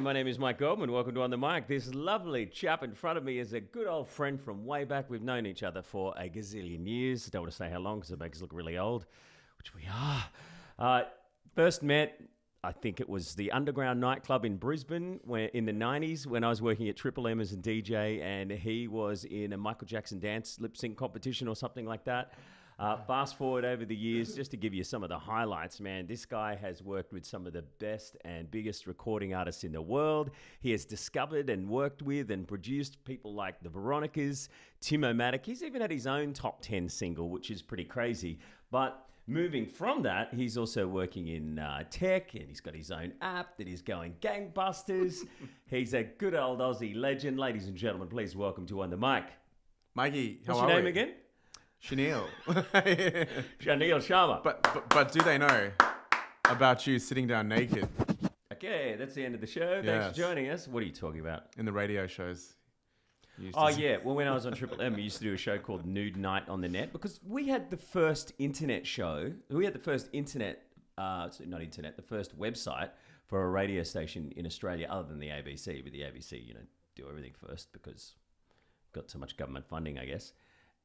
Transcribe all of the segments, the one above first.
My name is Mike Goldman. Welcome to On the Mic. This lovely chap in front of me is a good old friend from way back. We've known each other for a gazillion years. Don't want to say how long because it makes us look really old, which we are. First met, I think it was the Underground nightclub in Brisbane where in the 90s when I was working at Triple M as a DJ, and he was in a Michael Jackson dance lip sync competition or something like that. Fast forward over the years, just to give you some of the highlights, man, this guy has worked with some of the best and biggest recording artists in the world. He has discovered and worked with and produced people like the Veronicas, Tim-O-Matic. He's even had his own top 10 single, which is pretty crazy. But moving from that, he's also working in tech, and he's got his own app that is going gangbusters. He's a good old Aussie legend. Ladies and gentlemen, please welcome to On the Mic. Mikey, how What's are your name we? again? Shaneal. Shaneal Sharma. But do they know about you sitting down naked Okay, that's the end of the show. Thanks Yes. for joining us. What are you talking about? in the radio shows? You used to Oh, say- yeah. Well, when I was on Triple M, we used to do a show called Nude Night on the Net because we had the first internet show. We had the first the first website for a radio station in Australia other than the ABC. But the ABC, do everything first because got so much government funding, I guess.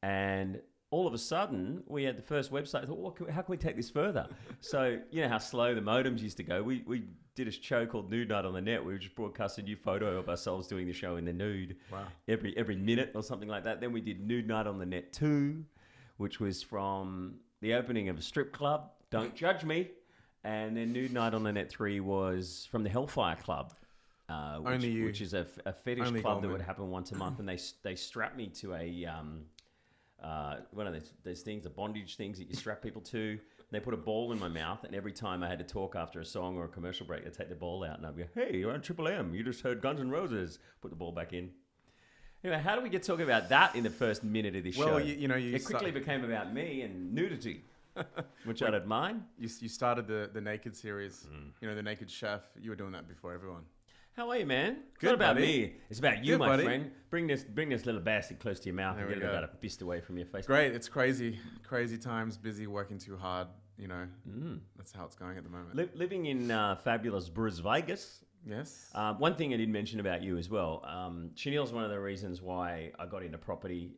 And all of a sudden, we had the first website. I thought, how can we take this further? So, you know how slow the modems used to go? We did a show called Nude Night on the Net. We just broadcast a new photo of ourselves doing the show in the nude every minute or something like that. Then we did Nude Night on the Net 2, which was from the opening of a strip club. Don't judge me. And then Nude Night on the Net 3 was from the Hellfire Club, which is a fetish Only club that Goldman. would happen once a month. And they strapped me to a... one of those things, the bondage things that you strap people to. They put a ball in my mouth, and every time I had to talk after a song or a commercial break, they'd take the ball out, and I'd go, "Hey, you're on Triple M. You just heard Guns N' Roses." Put the ball back in. Anyway, how do we get talking about that in the first minute of this show? Well, you it quickly became about me and nudity, which I don't mind. You started the Naked series. The Naked Chef. You were doing that before everyone. How are you, man? It's Good, not about buddy. me. It's about you, Good, my buddy. friend. Bring this little bastard close to your mouth There and we get it go. about a fist away from your face. Great. It's crazy times. Busy, working too hard. That's how it's going at the moment. Living in fabulous Bris Vegas. Yes. One thing I didn't mention about you as well, Shaneal's one of the reasons why I got into property.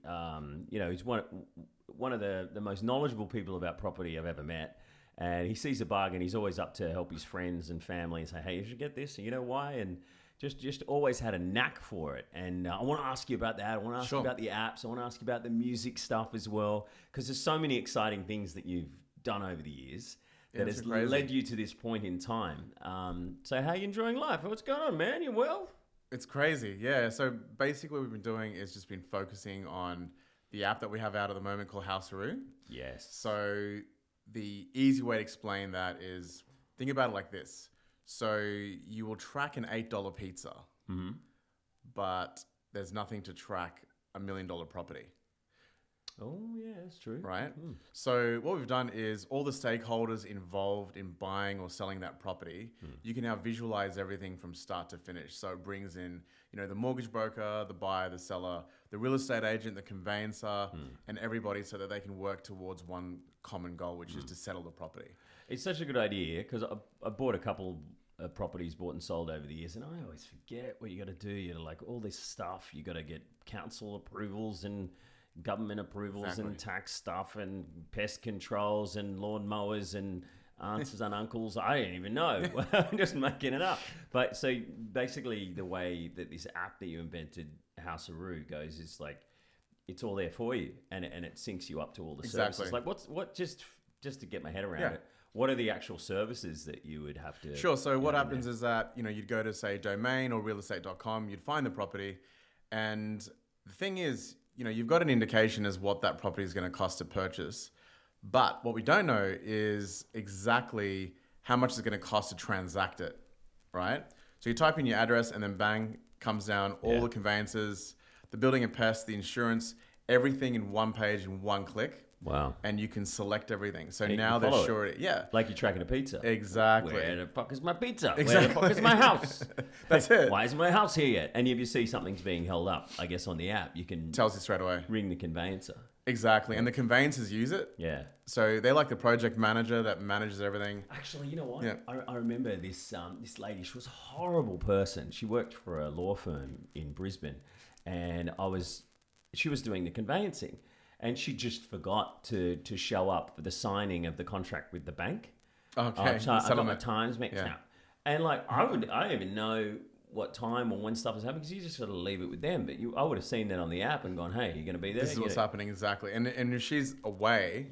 He's one of the most knowledgeable people about property I've ever met. And he sees a bargain. He's always up to help his friends and family and say, hey, you should get this. And you know why? And just always had a knack for it. And I want to ask you about that. I want to ask you about the apps. I want to ask you about the music stuff as well. Because there's so many exciting things that you've done over the years that has led you to this point in time. So how are you enjoying life? What's going on, man? You well? It's crazy, yeah. So basically what we've been doing is just been focusing on the app that we have out at the moment called Housearoo. Yes. So the easy way to explain that is, think about it like this. So you will track an $8 pizza, but there's nothing to track $1 million property. Oh, yeah, that's true. Right? So what we've done is all the stakeholders involved in buying or selling that property, you can now visualize everything from start to finish. So it brings in, the mortgage broker, the buyer, the seller, the real estate agent, the conveyancer, and everybody so that they can work towards one common goal, which is to settle the property. It's such a good idea because I bought a couple of properties bought and sold over the years, and I always forget what you got to do. Like all this stuff. You got to get council approvals and government approvals and tax stuff and pest controls and lawn mowers and aunts and uncles. I don't even know. I'm just making it up. But so basically the way that this app that you invented, Housearoo, goes is like it's all there for you and it syncs you up to all the services. Like what just to get my head around it, what are the actual services that you would have to... Sure. So what happens is that, you'd go to, say, domain or realestate.com, you'd find the property. And the thing is, you've got an indication as what that property is going to cost to purchase. But what we don't know is exactly how much it's going to cost to transact it, right? So you type in your address and then bang, comes down all the conveyances, the building and pests, the insurance, everything in one page in one click. Wow. And you can select everything. So and now they're sure it. Yeah. Like you're tracking a pizza. Exactly. Where the fuck is my pizza? Exactly. Where the fuck is my house? That's it. Why isn't my house here yet? And if you see something's being held up, I guess on the app, you can Tells you straight away. ring the conveyancer. Exactly. And the conveyancers use it. Yeah. So they're like the project manager that manages everything. Actually, you know what? Yeah. I remember this this lady. She was a horrible person. She worked for a law firm in Brisbane, and she was doing the conveyancing, and she just forgot to show up for the signing of the contract with the bank. Okay. So I got the Settlement. times mixed Yeah. up, and like I don't even know what time or when stuff is happening because you just got to leave it with them. But I would have seen that on the app and gone, "Hey, you're going to be there." This is what's happening exactly. And if she's away,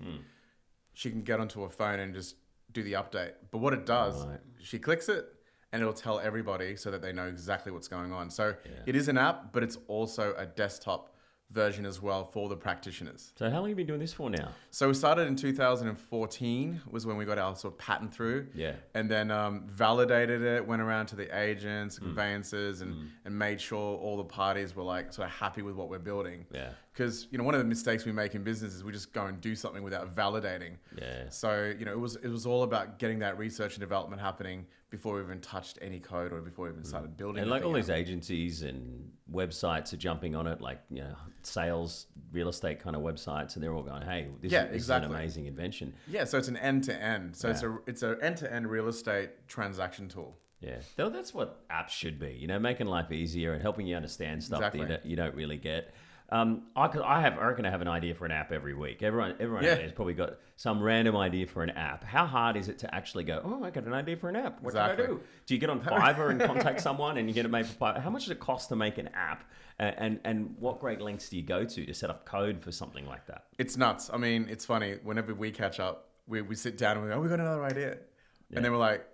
she can get onto her phone and just do the update. But what it does, Right. she clicks it and it'll tell everybody so that they know exactly what's going on. So Yeah. it is an app, but it's also a desktop version as well for the practitioners. So how long have you been doing this for now? So we started in 2014 was when we got our sort of patent through. Yeah. And then validated it, went around to the agents, conveyancers, and made sure all the parties were like sort of happy with what we're building. Yeah. Because, you know, one of the mistakes we make in business is we just go and do something without validating. Yeah. So, you know, it was all about getting that research and development happening before we even touched any code or before we even started building. And the like thing all these out. agencies and websites are jumping on it, like, you know, sales, real estate kind of websites, and they're all going, "Hey, this is an exactly. amazing invention." Yeah, so it's an end-to-end. So Yeah. it's an end-to-end real estate transaction tool. Yeah, though that's what apps should be. You know, making life easier and helping you understand stuff that Exactly. you don't really get. I reckon I have an idea for an app every week. Everyone Yeah. out there has probably got some random idea for an app. How hard is it to actually go, "Oh, I got an idea for an app. What Exactly. do I do?" Do you get on Fiverr and contact someone and you get it made for Fiverr? How much does it cost to make an app? And what great lengths do you go to set up code for something like that? It's nuts. I mean, it's funny. Whenever we catch up, we sit down and we go, "Oh, we got another idea." Yeah. And then we're like,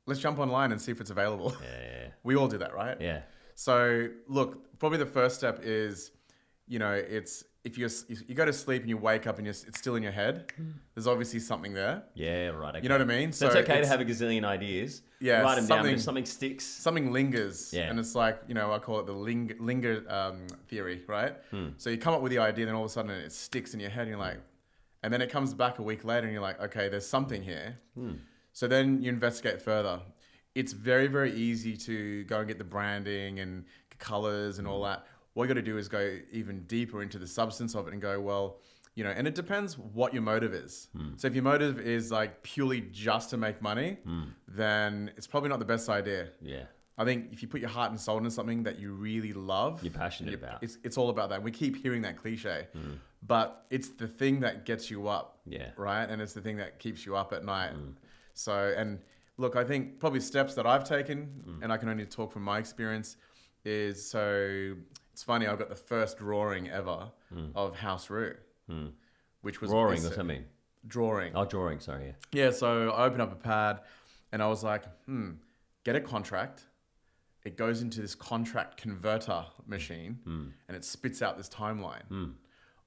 "Let's jump online and see if it's available." Yeah, We all do that, right? yeah, So look, probably the first step is, you know, it's if you go to sleep and you wake up and it's still in your head, there's obviously something there. yeah. Right. Okay. You know what I mean? So it's okay to it's- have a gazillion ideas. Yeah, Write them down. But something- if something sticks. something lingers. Yeah. And it's like, you know, I call it the linger theory, right? So you come up with the idea, then all of a sudden it sticks in your head and you're like, and then it comes back a week later and you're like, okay, there's something here. So then you investigate further. It's very, very easy to go and get the branding and colors and all that. What you got to do is go even deeper into the substance of it and go, well, you know, and it depends what your motive is. So if your motive is like purely just to make money, then it's probably not the best idea. Yeah. I think if you put your heart and soul into something that you really love, You're passionate about. it's all about that. We keep hearing that cliche, but it's the thing that gets you up, Yeah. right? And it's the thing that keeps you up at night. So, and look, I think probably steps that I've taken, and I can only talk from my experience, is so it's funny. I got the first drawing ever of House Roo, which was Roaring, what's that mean? drawing. Oh, drawing, sorry. Yeah. Yeah, so I opened up a pad and I was like, get a contract. It goes into this contract converter machine and it spits out this timeline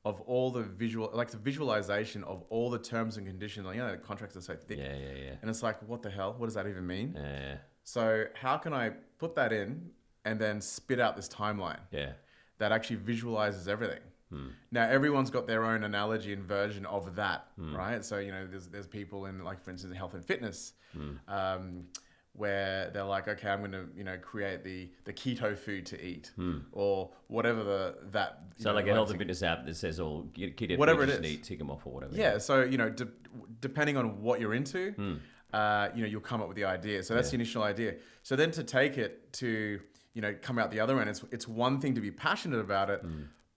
of all the the visualization of all the terms and conditions. Like, you know, the contracts are so thick. Yeah, yeah, yeah. And it's like, what the hell? What does that even mean? Yeah, So how can I put that in and then spit out this timeline yeah. that actually visualizes everything? Now everyone's got their own analogy and version of that, right? So, you know, there's people in, like, for instance, health and fitness, where they're like, okay, I'm going to, you know, create the keto food to eat, or whatever So like a health and fitness app that says all keto Whatever foods it you is. need, tick them off or whatever. Yeah. So, you know, depending on what you're into, you know, you'll come up with the idea. So that's the initial idea. So then to take it to, you know, come out the other end, it's one thing to be passionate about it.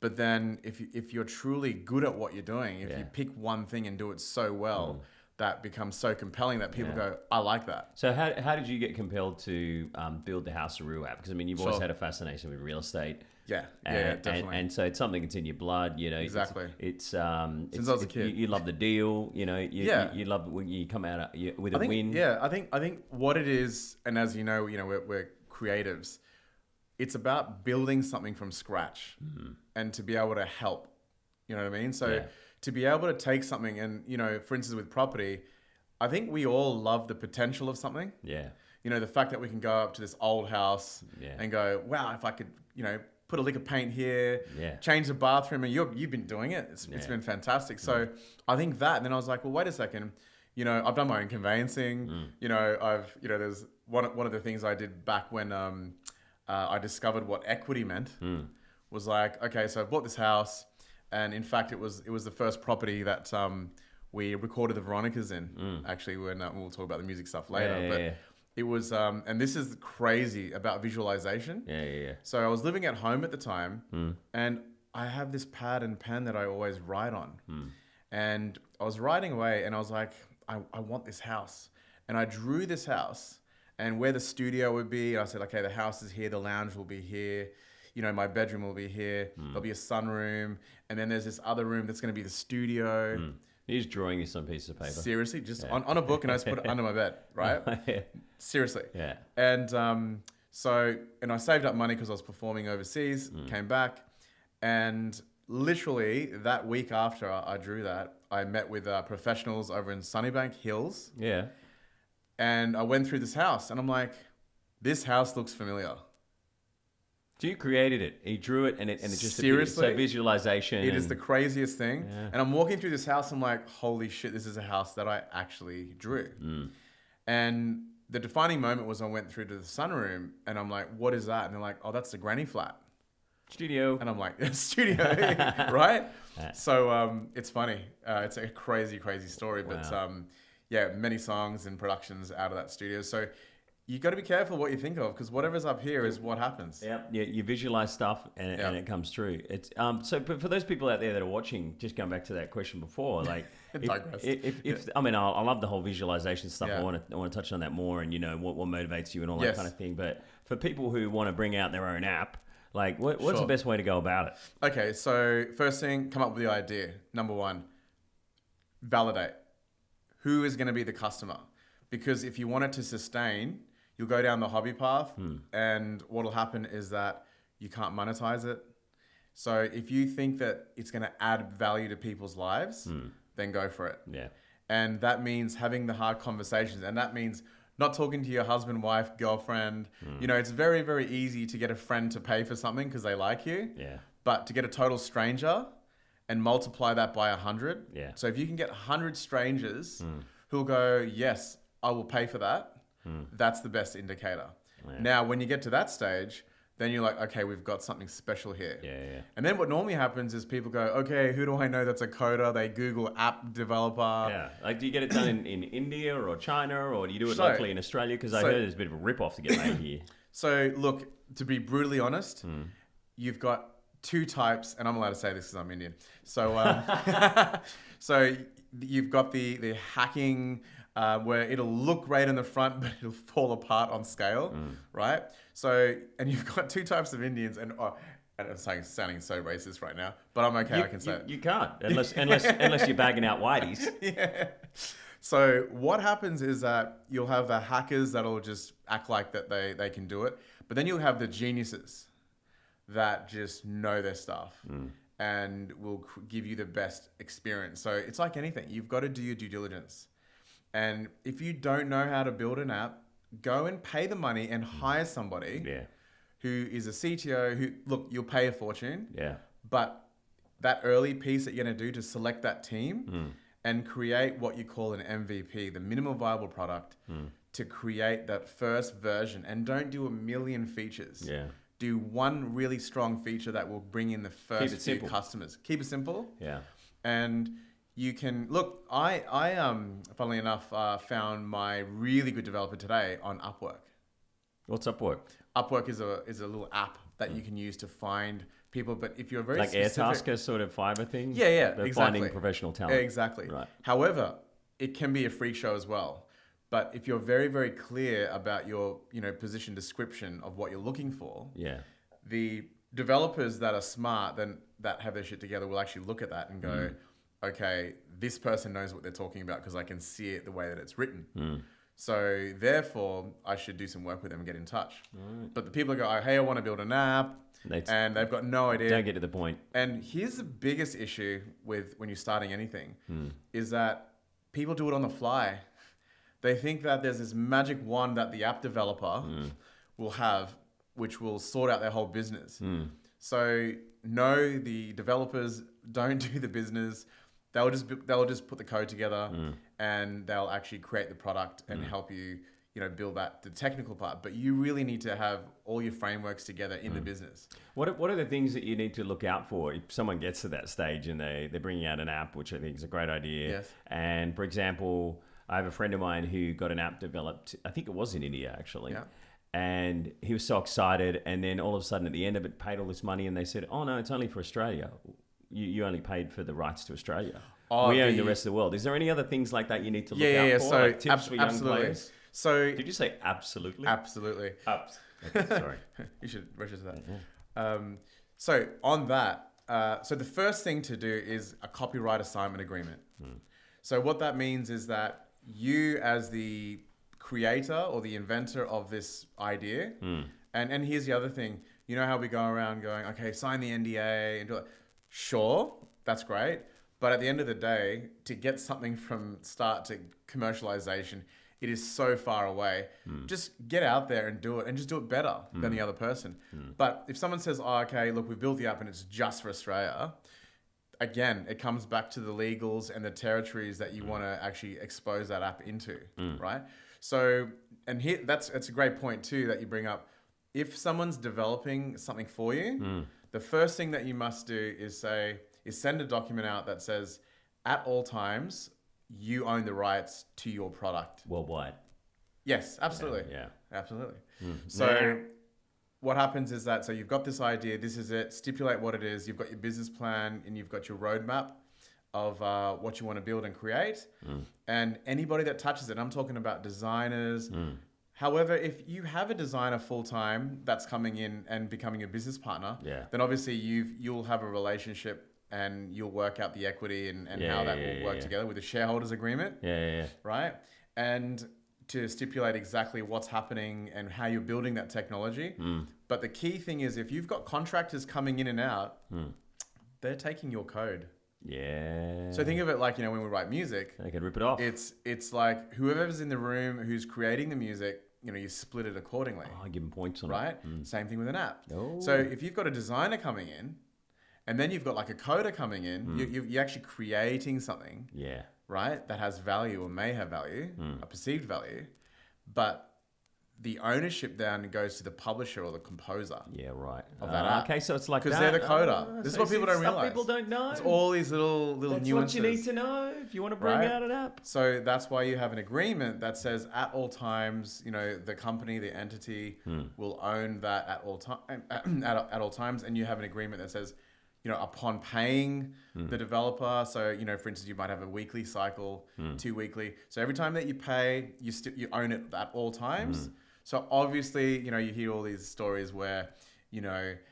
But then if you're truly good at what you're doing, if you pick one thing and do it so well, that becomes so compelling that people go, I like that. So how did you get compelled to build the House of Roo app? Because I mean, you've always Sure. had a fascination with real estate. Yeah, And, definitely. and so it's something that's in your blood, you know. Exactly. Since I was a kid. you love the deal, you know. You love when you come out with a win. Yeah, I think what it is, and as you know, we're creatives. It's about building something from scratch, and to be able to help. You know what I mean? So to be able to take something, and, you know, for instance, with property, I think we all love the potential of something. Yeah. You know, the fact that we can go up to this old house and go, wow, if I could, you know, put a lick of paint here, change the bathroom, and you've been doing it. It's been fantastic. So I think that, and then I was like, well, wait a second. You know, I've done my own conveyancing. You know, there's one of the things I did back when I discovered what equity meant was like, okay, so I bought this house. And in fact, it was the first property that we recorded the Veronicas in. Actually, we'll talk about the music stuff later. But it was, and this is crazy about visualization. Yeah. So I was living at home at the time, and I have this pad and pen that I always write on. And I was writing away, and I was like, I want this house. And I drew this house and where the studio would be. I said, okay, the house is here, the lounge will be here. You know, my bedroom will be here. There'll be a sunroom. And then there's this other room that's going to be the studio. You're just drawing this on pieces of paper. Seriously, just on a book, and I just put it under my bed, right? Seriously. Yeah. And and I saved up money because I was performing overseas, came back, and literally that week after I drew that, I met with professionals over in Sunnybank Hills. Yeah. And I went through this house, and I'm like, this house looks familiar. So you created it. You drew it, and it just Seriously? appeared. So visualization. It is the craziest thing. Yeah. And I'm walking through this house. I'm like, holy shit, this is a house that I actually drew. And the defining moment was I went through to the sunroom, and I'm like, what is that? And they're like, oh, that's the granny flat. Studio. And I'm like, studio, right? So it's funny. It's a crazy, crazy story. But many songs and productions out of that studio. So you got to be careful what you think of, because whatever's up here is what happens. Yeah, you visualize stuff and it comes true. It's but for those people out there that are watching, just going back to that question before, like if I mean, I love the whole visualization stuff. I want to touch on that more, and you know what motivates you and all that kind of thing. But for people who want to bring out their own app, like what's the best way to go about it? Okay, so first thing, come up with the idea. Number one, validate. Who is going to be the customer? Because if you want it to sustain, you'll go down the hobby path, and what will happen is that you can't monetize it. So if you think that it's going to add value to people's lives, then go for it. Yeah. And that means having the hard conversations, and that means not talking to your husband, wife, girlfriend. You know, it's very, very easy to get a friend to pay for something because they like you. Yeah. But to get a total stranger and multiply that by 100. Yeah. So if you can get 100 strangers who'll go, yes, I will pay for that. That's the best indicator. Yeah. Now, when you get to that stage, then you're like, okay, we've got something special here. Yeah. And then what normally happens is people go, okay, who do I know that's a coder? They Google app developer. Yeah. Like, do you get it done in India or China, or do you do it locally in Australia? Because I heard there's a bit of a rip-off to get made here. So, look, to be brutally honest, you've got two types, and I'm allowed to say this because I'm Indian. So, so you've got the hacking, where it'll look great in the front, but it'll fall apart on scale, right? So, and you've got two types of Indians, and I'm sounding so racist right now, but I'm okay. I can say it. You can't unless you're bagging out whiteys. Yeah. So what happens is that you'll have the hackers that'll just act like that they can do it, but then you'll have the geniuses that just know their stuff and will give you the best experience. So it's like anything. You've got to do your due diligence. And if you don't know how to build an app, go and pay the money and hire somebody who is a CTO who, look, you'll pay a fortune. Yeah. But that early piece that you're going to do to select that team and create what you call an MVP, the minimum viable product, to create that first version. And don't do a million features. Yeah. Do one really strong feature that will bring in the first few customers. Keep it simple. Yeah. And you can look. I funnily enough, found my really good developer today on Upwork. What's Upwork? Upwork is a little app that you can use to find people. But if you're very like specific, Airtasker sort of Fiverr thing. Yeah, exactly. Finding professional talent. Exactly. Right. However, it can be a freak show as well. But if you're very, very clear about your position description of what you're looking for, the developers that are smart, then that have their shit together, will actually look at that and go, okay, this person knows what they're talking about because I can see it the way that it's written. So therefore, I should do some work with them and get in touch. But the people that go, hey, I want to build an app, and they've got no idea. Don't get to the point. And here's the biggest issue with when you're starting anything, is that people do it on the fly. They think that there's this magic wand that the app developer will have, which will sort out their whole business. So no, the developers don't do the business. They'll just put the code together and they'll actually create the product and help you, build the technical part, but you really need to have all your frameworks together in the business. What are the things that you need to look out for if someone gets to that stage and they're bringing out an app, which I think is a great idea. Yes. And for example, I have a friend of mine who got an app developed, I think it was in India actually. Yeah. And he was so excited, and then all of a sudden at the end of it paid all this money, and they said, oh no, it's only for Australia. You only paid for the rights to Australia. We own the rest of the world. Is there any other things like that you need to look out for? So like tips for young players? So did you say absolutely? Absolutely. Okay, sorry. You should register that. So on that, so the first thing to do is a copyright assignment agreement. So what that means is that you, as the creator or the inventor of this idea, and here's the other thing, you know how we go around going, okay, sign the NDA and do it. Sure, that's great. But at the end of the day, to get something from start to commercialization, it is so far away. Just get out there and do it, and just do it better than the other person. But if someone says, oh, okay, look, we've built the app and it's just for Australia, again, it comes back to the legals and the territories that you want to actually expose that app into, right? So, and here, it's a great point too that you bring up. If someone's developing something for you, the first thing that you must do is send a document out that says, at all times, you own the rights to your product. Worldwide. Yes, absolutely. Yeah. Absolutely. So what happens is that, so you've got this idea, this is it, stipulate what it is, you've got your business plan, and you've got your roadmap of what you want to build and create. And anybody that touches it, I'm talking about designers. However, if you have a designer full-time that's coming in and becoming a business partner, then obviously you'll have a relationship and you'll work out the equity and how that will work together with a shareholders agreement. Right? And to stipulate exactly what's happening and how you're building that technology. But the key thing is, if you've got contractors coming in and out, they're taking your code. So think of it like, when we write music, they can rip it off. It's like whoever's in the room who's creating the music, you split it accordingly. I give them points on it. Right? Same thing with an app. So if you've got a designer coming in, and then you've got like a coder coming in, you're actually creating something, right, that has value or may have value, a perceived value, but the ownership then goes to the publisher or the composer. Of that app. Okay, so it's like that. Because they're the coder. This is what people don't realize. People don't know. It's all these little That's nuances. what you need to know if you want to bring out an app. So that's why you have an agreement that says at all times, the company, the entity will own that at all at all times, and you have an agreement that says, upon paying the developer, so, for instance, you might have a weekly cycle, 2 weekly. So every time that you pay, you own it at all times. So obviously, you hear all these stories where, the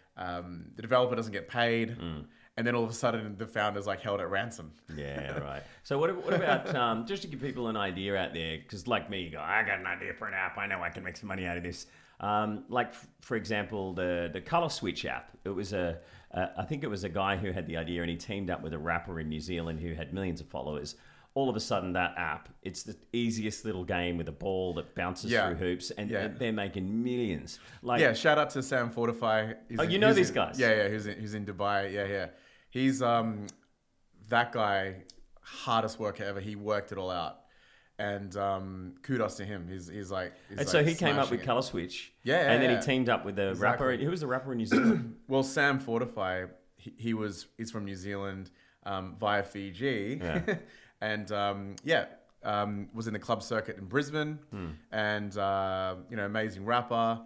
developer doesn't get paid, and then all of a sudden the founder's like held at ransom. Right. So what about, just to give people an idea out there, because like me, you go, I got an idea for an app. I know I can make some money out of this. Like, for example, the Color Switch app. It was I think it was a guy who had the idea, and he teamed up with a rapper in New Zealand who had millions of followers. All of a sudden, that app, it's the easiest little game with a ball that bounces through hoops, and they're making millions. Shout out to Sam Fortify. These guys? Who's in Dubai. He's that guy, hardest worker ever. He worked it all out. And kudos to him. So he came up with Color Switch. And then he teamed up with the rapper. Who was the rapper in New Zealand? Well, Sam Fortify, he's from New Zealand via Fiji. And was in the club circuit in Brisbane, and amazing rapper.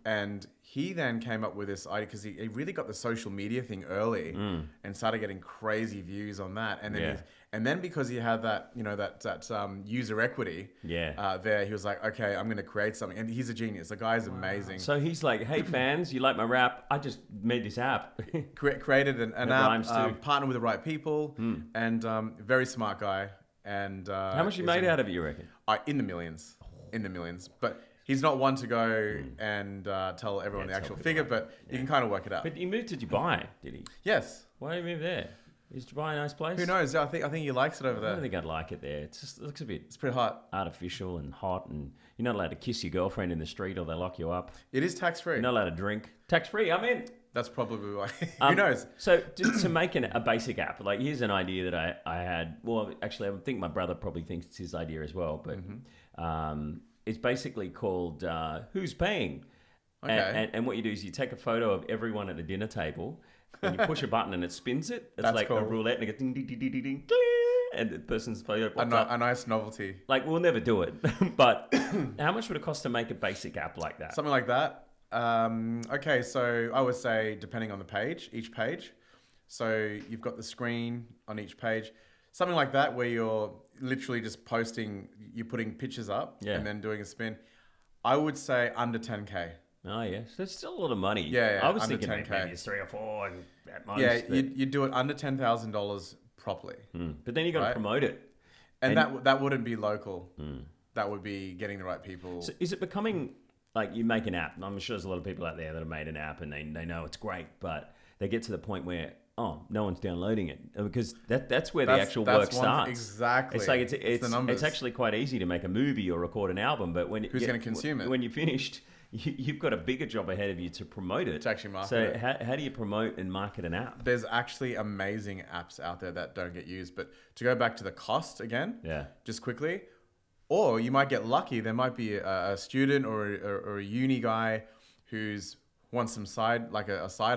And he then came up with this idea because he really got the social media thing early and started getting crazy views on that. And then because he had that that user equity there, he was like, okay, I'm going to create something. And he's a genius. The guy's amazing. So he's like, hey fans, you like my rap? I just made this app. Created an app, partnered with the right people, and very smart guy. And how much you made out of it, you reckon? In the millions. But he's not one to go and tell everyone the actual figure, but you can kind of work it out. But he moved to Dubai, did he? Yes. Why did he move there? Is Dubai a nice place? Who knows? I think he likes it over there. I don't think I'd like it there. It looks a bit... It's pretty hot. Artificial and hot, and you're not allowed to kiss your girlfriend in the street or they lock you up. It is tax-free. You're not allowed to drink. Tax-free, I'm in. That's probably why. Who knows? So to make a basic app, like here's an idea that I had. Well, actually, I think my brother probably thinks it's his idea as well. But it's basically called Who's Paying? Okay. And what you do is you take a photo of everyone at the dinner table and you push a button and it spins it. It's That's like cool. a roulette and it goes ding, ding, ding, ding, ding, ding, ding, and the person's photo pops up. A nice novelty. Like, we'll never do it. But how much would it cost to make a basic app like that? Something like that. Okay, so I would say depending on the page, each page. So you've got the screen on each page. Something like that where you're literally just posting, you're putting pictures up and then doing a spin. I would say under 10K. Oh, yeah. So it's still a lot of money. Yeah, I was under thinking 10K. maybe it's 3 or 4 and at most. Yeah, but, you do it under $10,000 properly. but then you got to Right. promote it. And that wouldn't be local. That would be getting the right people. So is it becoming like you make an app? And I'm sure there's a lot of people out there that have made an app and they know it's great, but they get to the point where no one's downloading it because that's where the actual work starts. Exactly. It's like it's the numbers. it's actually quite easy to make a movie or record an album, but when who's going to consume it? When you're finished, you've got a bigger job ahead of you to promote it. To actually market so it. how do you promote and market an app? There's actually amazing apps out there that don't get used. But to go back to the cost again, just quickly, or you might get lucky. There might be a student or a uni guy who's wants some side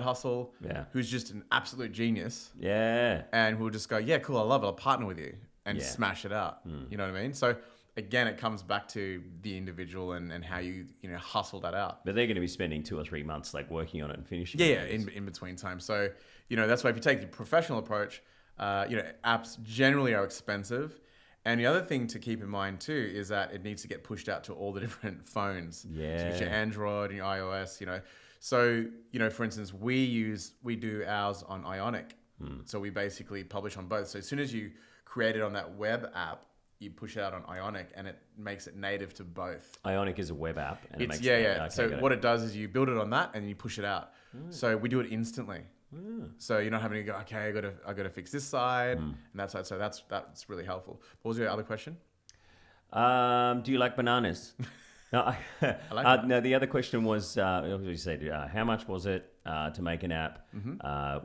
hustle, who's just an absolute genius. Yeah. And we'll just go, yeah, cool, I love it. I'll partner with you and smash it out. You know what I mean? So again, it comes back to the individual and how you hustle that out. But they're going to be spending 2 or 3 months like working on it and finishing Yeah, it. in between time. So, that's why if you take the professional approach, apps generally are expensive. And the other thing to keep in mind too is that it needs to get pushed out to all the different phones. Yeah. So you get your Android and your iOS, So, for instance, we do ours on Ionic. So we basically publish on both. So as soon as you create it on that web app, you push it out on Ionic and it makes it native to both. Ionic is a web app. And It's, it makes Okay, so what it does is you build it on that and you push it out. So we do it instantly. So you're not having to go, okay, I got to fix this side and that side. So that's really helpful. What was your other question? Do you like bananas? No, I like that. no. The other question was, you said, how much was it to make an app?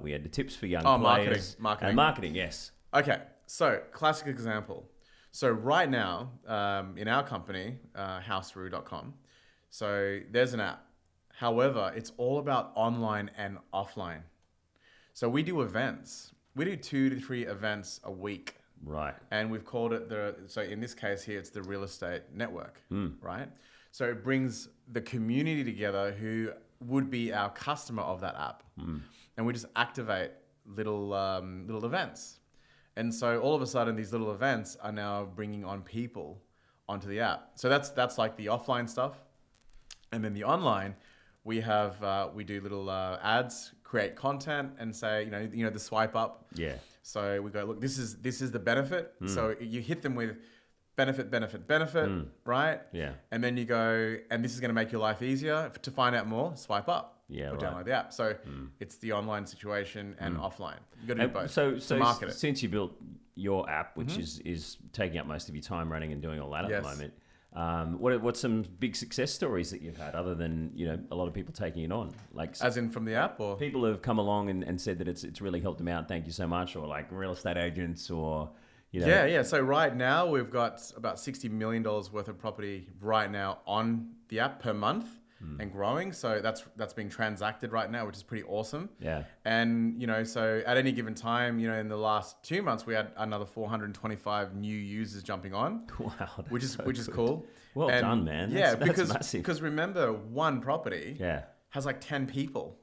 We had the tips for young players. Marketing, yes. Okay, so classic example. So right now, in our company, houseroo.com, so there's an app. However, it's all about online and offline. So we do events. We do 2 to 3 events a week. Right. And we've called it so in this case here, it's the real estate network, right? So it brings the community together who would be our customer of that app. And we just activate little events. And so all of a sudden, these little events are now bringing on people onto the app. So that's like the offline stuff. And then the online, we do little ads, create content, and say the swipe up. Yeah. So we go, look, this is the benefit. So you hit them with benefit, right? Yeah. And then you go, and this is going to make your life easier. To find out more, swipe up. Yeah, or right. download the app. So it's the online situation and offline. You got to do both. So to market it. Since you built your app, which is taking up most of your time running and doing all that at the moment, what's some big success stories that you've had other than a lot of people taking it on? Like, as in from the app, or people have come along and said that it's really helped them out. Thank you so much, or like real estate agents, or Yeah. So right now we've got about $60 million worth of property right now on the app per month. And growing, so that's being transacted right now, which is pretty awesome. Yeah. And so at any given time, in the last 2 months, we had another 425 new users jumping on. Wow, which is good. cool. Well done, man. That's massive. Because remember, one property Yeah. has like 10 people,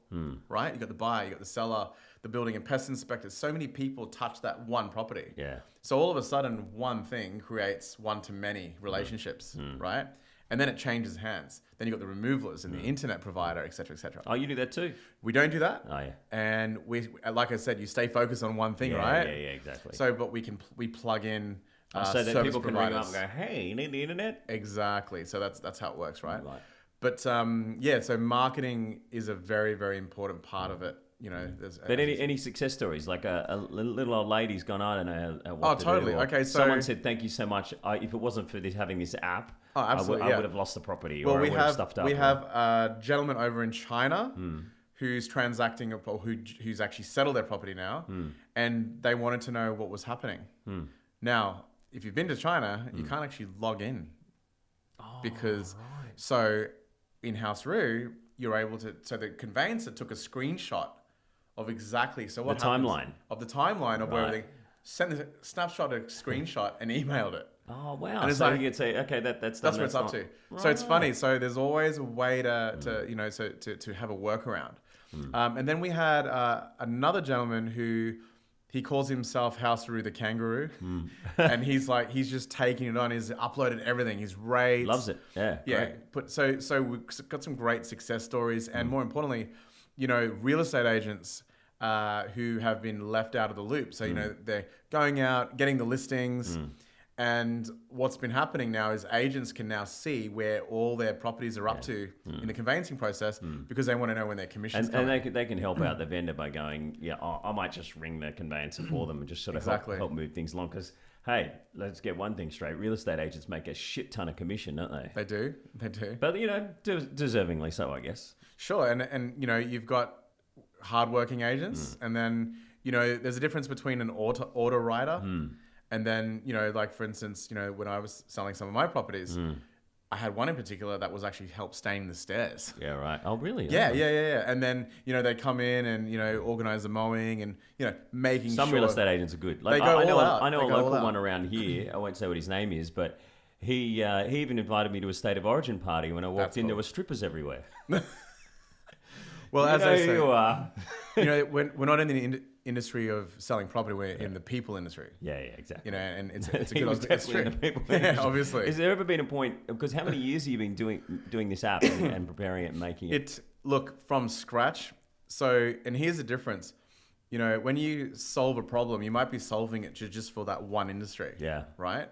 right? You got the buyer, you got the seller, the building and pest inspectors. So many people touch that one property. Yeah. So all of a sudden, one thing creates one-to-many relationships, right? And then it changes hands. Then you got the removalers and the internet provider, et cetera, et cetera. Oh, you do that too? We don't do that. Oh, yeah. And we, like I said, you stay focused on one thing, Yeah, right? yeah, exactly. So, but we plug in so that service people can ring up providers. and go, hey, you need the internet? Exactly. So that's how it works, right? Right. But so marketing is a very, very important part of it. But any success stories? Like a little old lady's gone, I don't know what to totally. do. Or Okay, so someone said, thank you so much. If it wasn't for having this app, absolutely, I would have lost the property, well, or I we would have stuffed up. We have a gentleman over in China who's transacting, who's actually settled their property now, and they wanted to know what was happening. Now, if you've been to China, you can't actually log in. Oh, because so in House Roo, you're able to, so the conveyancer took a screenshot of exactly, so what The happens, timeline. of the timeline of where Right. everything, sent the snapshot, a screenshot and emailed it. Oh, wow. And it's So like- you could say, okay, that's That's done, where it's up not- to. So it's funny. Right. So there's always a way to have a workaround. And then we had another gentleman who he calls himself House Roo the Kangaroo, and he's just taking it on. He's uploaded everything. He's rates. Loves it. Yeah. Yeah. Great. So we've got some great success stories, and more importantly, real estate agents who have been left out of the loop. So they're going out, getting the listings. And what's been happening now is agents can now see where all their properties are up to in the conveyancing process because they want to know when their commission's And coming. they can help out the vendor by going, I might just ring the conveyancer for them and just sort of Exactly. help move things along. Because, hey, let's get one thing straight. Real estate agents make a shit ton of commission, don't they? They do. But, deservingly so, I guess. Sure. And you've got hardworking agents, and then, there's a difference between an order writer and then, like for instance, when I was selling some of my properties, I had one in particular that was actually help staining the stairs. Yeah, right. Oh, really? Yeah. And then, they come in and, organize the mowing and, making Some sure. real estate agents are good. They go I know all out. I know They a go all local out. one around here. I won't say what his name is, but he even invited me to a State of Origin party. When I walked That's in, there cool. were strippers everywhere. Well, You as know I who say, you are. we're not in the industry of selling property. We're in the people industry. Yeah, exactly. And it's a He good. was It's definitely in true. the people Yeah, industry. obviously. Has there ever been a point? Because how many years have you been doing this app and preparing it and making it? Look, from scratch. So, and here's the difference. When you solve a problem, you might be solving it just for that one industry. Yeah. Right.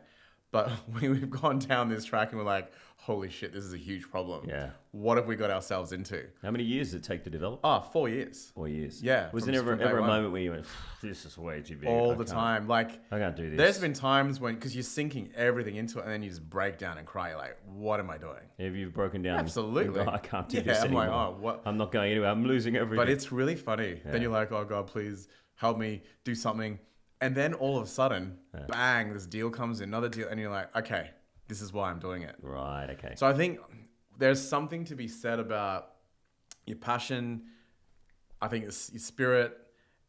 But we've gone down this track and we're like, holy shit, this is a huge problem. Yeah. What have we got ourselves into? How many years did it take to develop? 4 years. 4 years. Yeah, Was from- there ever from day a one. moment where you went, this is way too big? All I the can't- time. Like, I can't do this. there's been times when, because you're sinking everything into it and then you just break down and cry. You're like, what am I doing? Have you broken down? Absolutely. I can't do Yeah, this I'm like, anymore. what? I'm not going anywhere. I'm losing everything. But it's really funny. Yeah. Then you're like, oh God, please help me do something. And then all of a sudden, bang, this deal comes in, another deal. And you're like, okay, this is why I'm doing it. Right, okay. So I think there's something to be said about your passion. I think it's your spirit,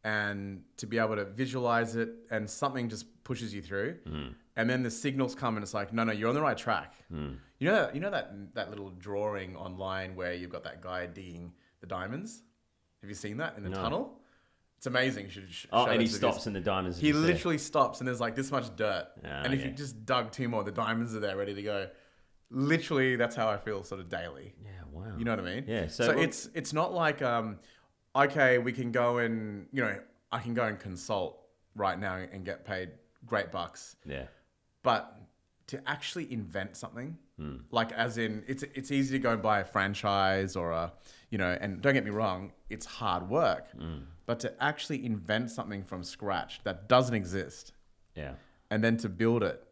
and to be able to visualize it, and something just pushes you through. And then the signals come and it's like, no, you're on the right track. You know that little drawing online where you've got that guy digging the diamonds? Have you seen that in the No. tunnel? It's amazing. You should Oh, show and that he to stops this. and the diamonds are He just there. literally stops and there's like this much dirt. Ah, And if yeah. you just dug 2 more, the diamonds are there ready to go. Literally, that's how I feel sort of daily. Yeah, wow. You know what I mean? Yeah, so So well- it's not like okay, we can go and I can go and consult right now and get paid great bucks. Yeah. But to actually invent something, Hmm. like as in it's easy to go and buy a franchise or and don't get me wrong, it's hard work. Hmm. But to actually invent something from scratch that doesn't exist, Yeah. and then to build it,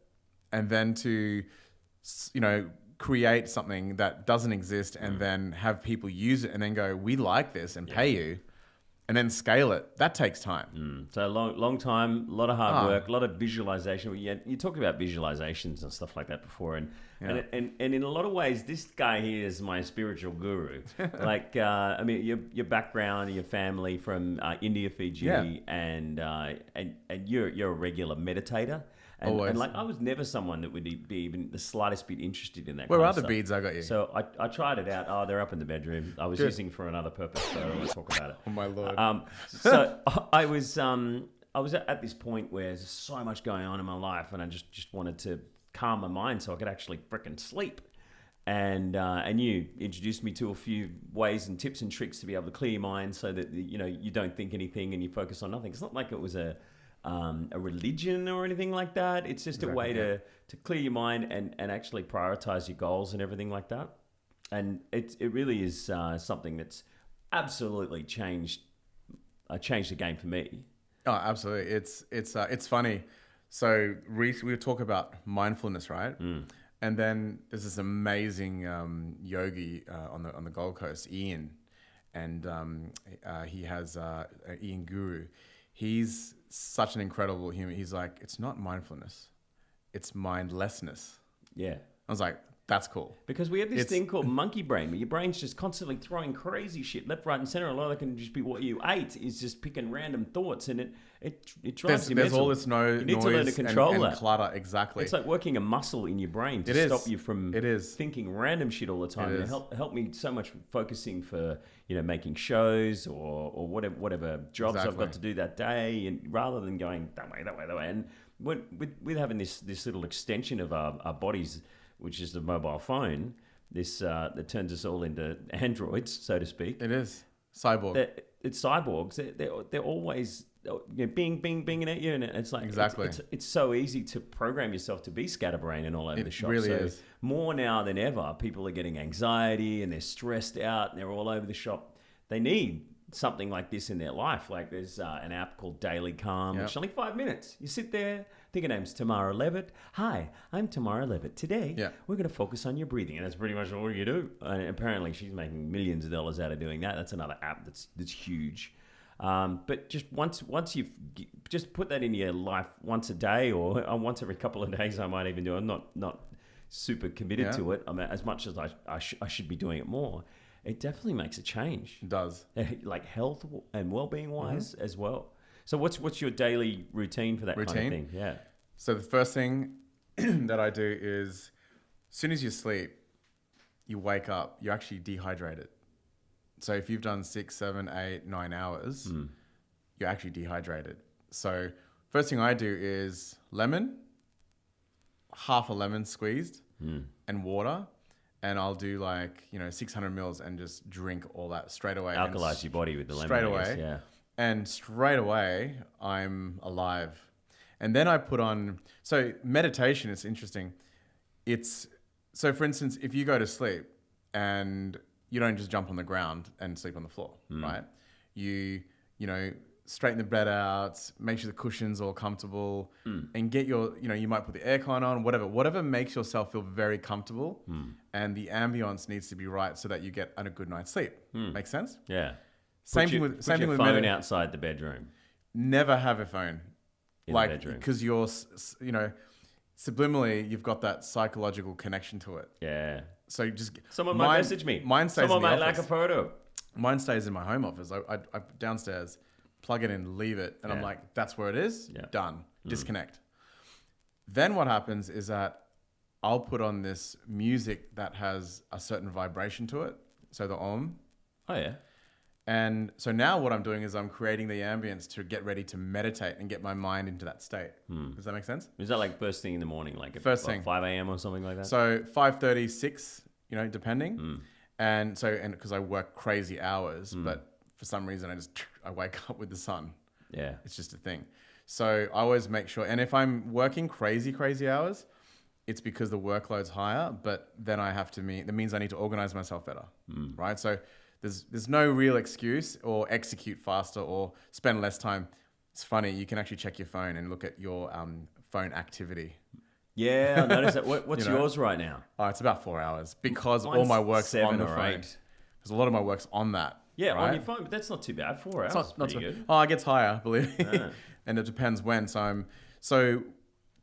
and then to create something that doesn't exist, and then have people use it and then go, we like this, and pay you, and then scale it, that takes time. So a long time, a lot of hard work, a lot of visualization. You talked about visualizations and stuff like that before, and in a lot of ways, this guy here is my spiritual guru. Like, I mean, your background, your family from India, Fiji, Yeah. and you're a regular meditator. And, Always. and like, I was never someone that would be even the slightest bit interested in that. Where kind are of the stuff. beads I got you? So I tried it out. Oh, they're up in the bedroom. I was Good. using for another purpose, so I don't want to talk about it. Oh my Lord. So I was at this point where there's so much going on in my life, and I just wanted to calm my mind so I could actually frickin' sleep. And you introduced me to a few ways and tips and tricks to be able to clear your mind so that you don't think anything and you focus on nothing. It's not like it was a religion or anything like that. It's just a way to clear your mind and actually prioritize your goals and everything like that. And it really is something that's absolutely changed the game for me. Oh, absolutely. It's funny. So we were talking about mindfulness, right? And then there's this amazing yogi on the Gold Coast, Ian, and he has Ian Guru. He's such an incredible human. He's like, it's not mindfulness, it's mindlessness. Yeah. I was like, That's cool. Because we have this thing called monkey brain, where your brain's just constantly throwing crazy shit left, right, and center. A lot of it can just be what you ate, is just picking random thoughts, and it drives you mental. There's all this you need noise to learn to control and clutter. Exactly. It's like working a muscle in your brain to stop you from thinking random shit all the time. It helped me so much focusing for making shows or whatever jobs I've got to do that day, and rather than going that way. And with having this little extension of our bodies, which is the mobile phone, that turns us all into androids, so to speak. It is cyborg. It's cyborgs. They're always bing at you, and it's like exactly. It's so easy to program yourself to be scatterbrain and all over the shop. It really is. More now than ever, people are getting anxiety and they're stressed out and they're all over the shop. They need something like this in their life. Like there's an app called Daily Calm, which is only 5 minutes. You sit there. I think her name's Tamara Levitt. Hi, I'm Tamara Levitt. Today, we're going to focus on your breathing. And that's pretty much all you do. And apparently, she's making millions of dollars out of doing that. That's another app that's huge. But just once you've just put that in your life once a day or once every couple of days, I might even do it. I'm not super committed to it. I mean, as much as I should be doing it more. It definitely makes a change. It does. Like health and well-being wise as well. So what's your daily routine for that kind of thing? Yeah. So the first thing that I do is, as soon as you sleep, you wake up, you're actually dehydrated. So if you've done 6, 7, 8, 9 hours, you're actually dehydrated. So first thing I do is lemon, half a lemon squeezed, and water. And I'll do 600 mils and just drink all that straight away. Alkalize your body with the lemon. Straight away. Yeah. And straight away, I'm alive. And then I put on... So meditation is interesting. So for instance, if you go to sleep and you don't just jump on the ground and sleep on the floor, right? You straighten the bed out, make sure the cushion's all comfortable, and get your, you might put the aircon on, whatever makes yourself feel very comfortable, and the ambience needs to be right so that you get a good night's sleep. Make sense? Yeah. Same thing with phone outside the bedroom. Never have a phone in the bedroom, because you're, subliminally you've got that psychological connection to it. Yeah. So just someone might message me. Mine stays someone in the might office. like a photo. Mine stays in my home office. I downstairs, plug it in, leave it, and I'm like, that's where it is. Done. Disconnect. Then what happens is that I'll put on this music that has a certain vibration to it. So the Om. Oh yeah. And so now what I'm doing is I'm creating the ambience to get ready to meditate and get my mind into that state. Does that make sense? Is that like first thing in the morning, like at first thing, 5 a.m. or something like that? So 5:30, 6, depending. And because I work crazy hours, but for some reason I wake up with the sun. Yeah. It's just a thing. So I always make sure, and if I'm working crazy hours, it's because the workload's higher, but then that means I need to organize myself better, right? So there's no real excuse or execute faster or spend less time. It's funny, you can actually check your phone and look at your phone activity. Yeah, I noticed that. What's yours right now? Oh, it's about 4 hours because all my work's on the phone. Because a lot of my work's on that. Yeah, right? on your phone, but that's not too bad. 4 hours is pretty good. Oh, it gets higher, believe me. And it depends when. So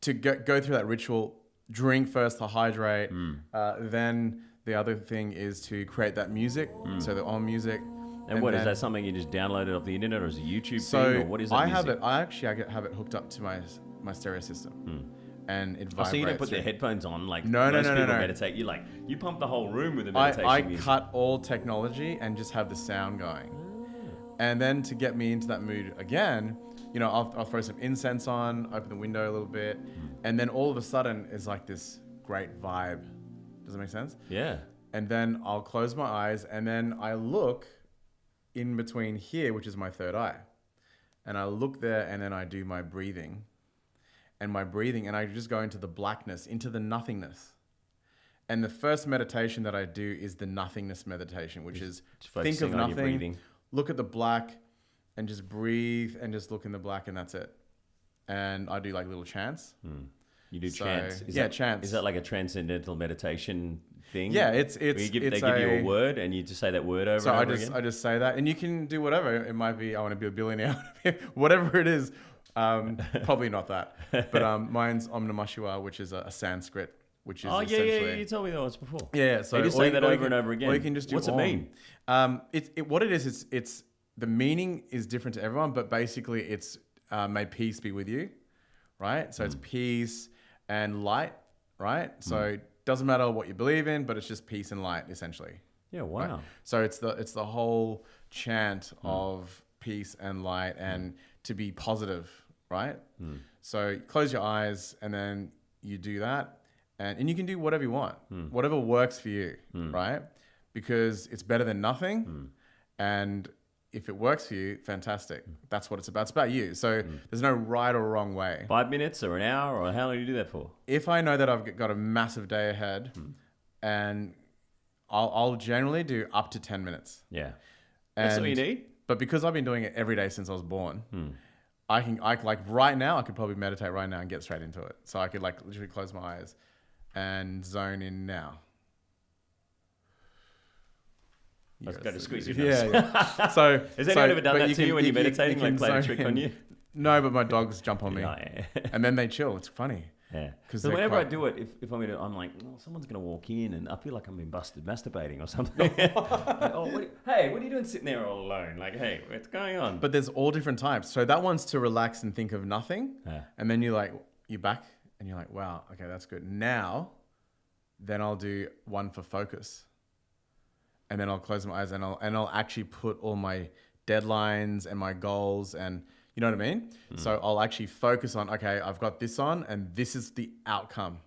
to go through that ritual, drink first to hydrate. Then the other thing is to create that music. So the on music. And what, is that something you just downloaded off the internet, or is it a YouTube thing, or what is that I music? I have it hooked up to my stereo system. And it vibrates. So you don't put the headphones on like no, most people no. meditate. You pump the whole room with the meditation I music. cut all technology and just have the sound going. And then to get me into that mood again, I'll throw some incense on, open the window a little bit, and then all of a sudden it's like this great vibe. Does that make sense? Yeah. And then I'll close my eyes and then I look in between here, which is my third eye. And I look there and then I do my breathing. And I just go into the blackness, into the nothingness. And the first meditation that I do is the Nothingness Meditation, which is think of nothing, look at the black, and just breathe and just look in the black, and that's it. And I do like little chants. You do chants? Chants. Is that like a transcendental meditation thing? Yeah, it's they give you a word and you just say that word over and over again? I just say that, and you can do whatever. It might be I want to be a billionaire, whatever it is. Probably not that, but mine's Om Namah Shivaya, which is a Sanskrit which is Oh, essentially... yeah, you told me that once before. Yeah, so... You just say that over and over again. Or you can just do What's it mean? What it is, it's... The meaning is different to everyone, but basically it's may peace be with you, right? So it's peace and light, right? So it doesn't matter what you believe in, but it's just peace and light, essentially. Yeah, wow. Right? So it's the whole chant of peace and light and to be positive, right? So close your eyes and then you do that, and you can do whatever you want, whatever works for you, right? Because it's better than nothing, and if it works for you, fantastic. That's what it's about. It's about you. So there's no right or wrong way. 5 minutes or an hour, or how long do you do that for? If I know that I've got a massive day ahead, and I'll generally do up to 10 minutes. Yeah. That's all you need? But because I've been doing it every day since I was born, I like right now, I could probably meditate right now and get straight into it. So I could like literally close my eyes and zone in now. I was going to squeeze your nose. Yeah. So has anyone ever done that to can, you when you're meditating, like play a zone trick in. on you? No, but my dogs jump on me. Yeah. And then they chill. It's funny. Yeah. 'Cause So they're whenever I quite- do it, if I'm going to, I'm like, oh, someone's going to walk in and I feel like I'm being busted masturbating or something. Like, oh, what are you doing sitting there all alone? Like, hey, what's going on? But there's all different types. So that one's to relax and think of nothing. Yeah. And then you're back and you're like, wow, okay, that's good. Now, then I'll do one for focus. And then I'll close my eyes and I'll actually put all my deadlines and my goals and you know what I mean? So I'll actually focus on, okay, I've got this on and this is the outcome.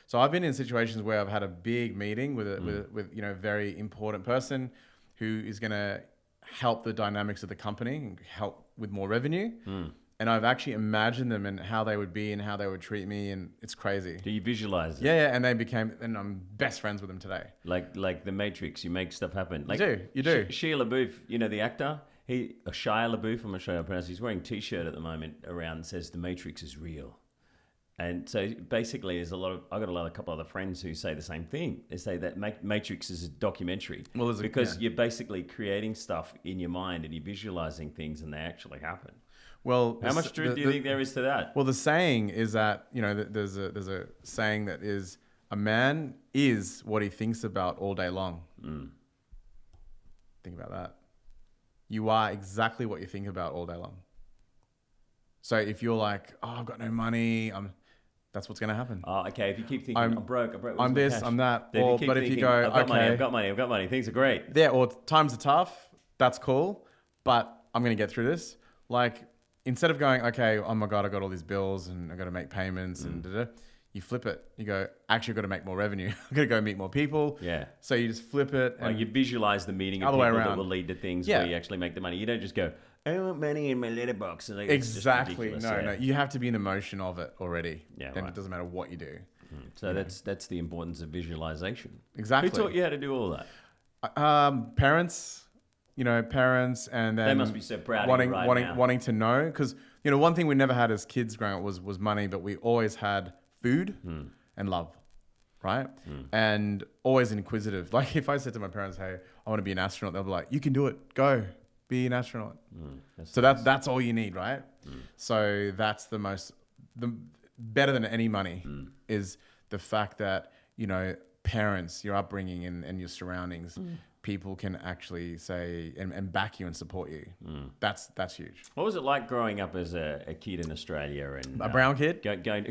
So I've been in situations where I've had a big meeting with a very important person who is going to help the dynamics of the company and help with more revenue. And I've actually imagined them and how they would be and how they would treat me, and it's crazy. Do you visualize it? Yeah, and I'm best friends with them today. Like the Matrix, you make stuff happen. Like You do. Shia LaBeouf, you know the actor? Shia LaBeouf, I'm not sure how to pronounce it. He's wearing a t-shirt at the moment around that says the Matrix is real. And so basically I've got a couple other friends who say the same thing. They say that Matrix is a documentary. Well, because you're basically creating stuff in your mind and you're visualizing things and they actually happen. Well, how much truth do you think there is to that? Well, the saying is that, there's a saying that is, a man is what he thinks about all day long. Think about that. You are exactly what you think about all day long. So if you're like, oh, I've got no money, that's what's going to happen. Oh, okay. If you keep thinking, I'm broke, where's I'm my this, cash? I'm that. Then Or, keep but if you thinking, go, I've got money, things are great. Yeah, or times are tough, that's cool, but I'm going to get through this. Like, instead of going, okay, oh my God, I got all these bills and I got to make payments and you flip it. You go, actually, I've got to make more revenue. I've got to go meet more people. Yeah. So you just flip it. And Like you visualize the meaning of Other way people that around. will lead to things Yeah. where you actually make the money. You don't just go, I want money in my letterbox. And exactly. No. You have to be in the motion of it already. Yeah, Then right. it doesn't matter what you do. So that's the importance of visualization. Exactly. Who taught you how to do all that? Parents, and then They must be so proud of you right now. wanting to know. Because, one thing we never had as kids growing up was money, but we always had food and love, right? And always inquisitive. Like if I said to my parents, hey, I want to be an astronaut, they'll be like, you can do it. Go be an astronaut. So that's all you need, right? So that's the better than any money is the fact that, parents, your upbringing and your surroundings, people can actually say and back you and support you. That's huge. What was it like growing up as a kid in Australia and A brown kid? going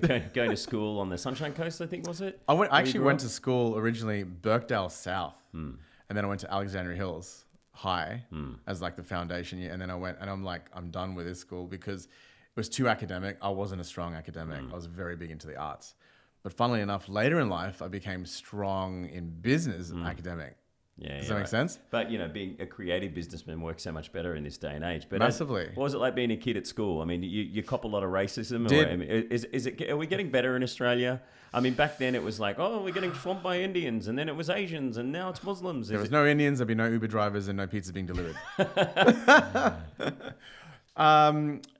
to school on the Sunshine Coast? I think was it? I actually went to school originally Birkdale South, and then I went to Alexandria Hills High as like the foundation year, and then I went and I'm like, I'm done with this school because it was too academic. I wasn't a strong academic. I was very big into the arts, but funnily enough, later in life, I became strong in business and academic. Yeah, Does that make sense? But being a creative businessman works so much better in this day and age. But Massively. What was it like being a kid at school? I mean, you cop a lot of racism. Did. Are we getting better in Australia? I mean, back then it was like, oh, we're getting swamped by Indians, and then it was Asians, and now it's Muslims. There was no Indians, there'd be no Uber drivers, and no pizza being delivered.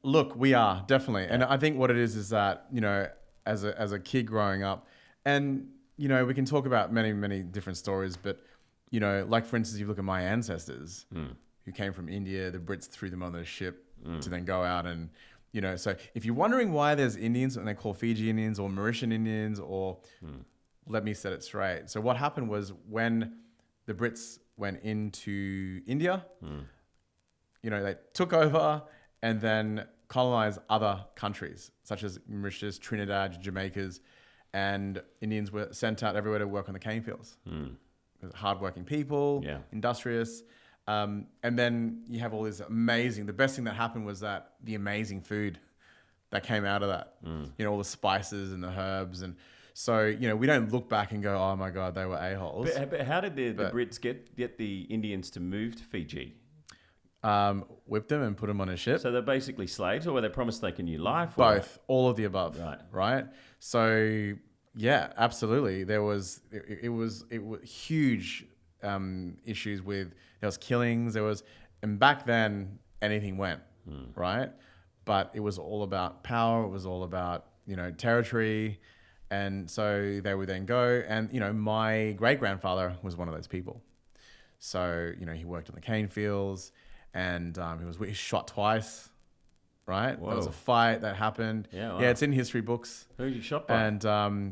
Look, we are definitely, and I think what it is that as a kid growing up, and we can talk about many different stories, but like for instance, you look at my ancestors who came from India, the Brits threw them on their ship to then go out and so if you're wondering why there's Indians and they call Fiji Indians or Mauritian Indians or let me set it straight. So what happened was when the Brits went into India, they took over and then colonized other countries, such as Mauritius, Trinidad, Jamaicas, and Indians were sent out everywhere to work on the cane fields. Hardworking people, industrious. And then you have all this the best thing that happened was that the amazing food that came out of that, all the spices and the herbs. And so, we don't look back and go, oh my God, they were a-holes. But how did the Brits get the Indians to move to Fiji? Whipped them and put them on a ship. So they're basically slaves, or were they promised like a new life? Both, all of the above. Right. So yeah, absolutely. There was it was huge issues with, there was killings. And back then anything went, right? But it was all about power. It was all about territory, and so they would then go. And my great grandfather was one of those people. So he worked on the cane fields. And he was shot twice, right? Whoa. There was a fight that happened. Yeah, wow. Yeah, it's in history books. Who did you shot by? And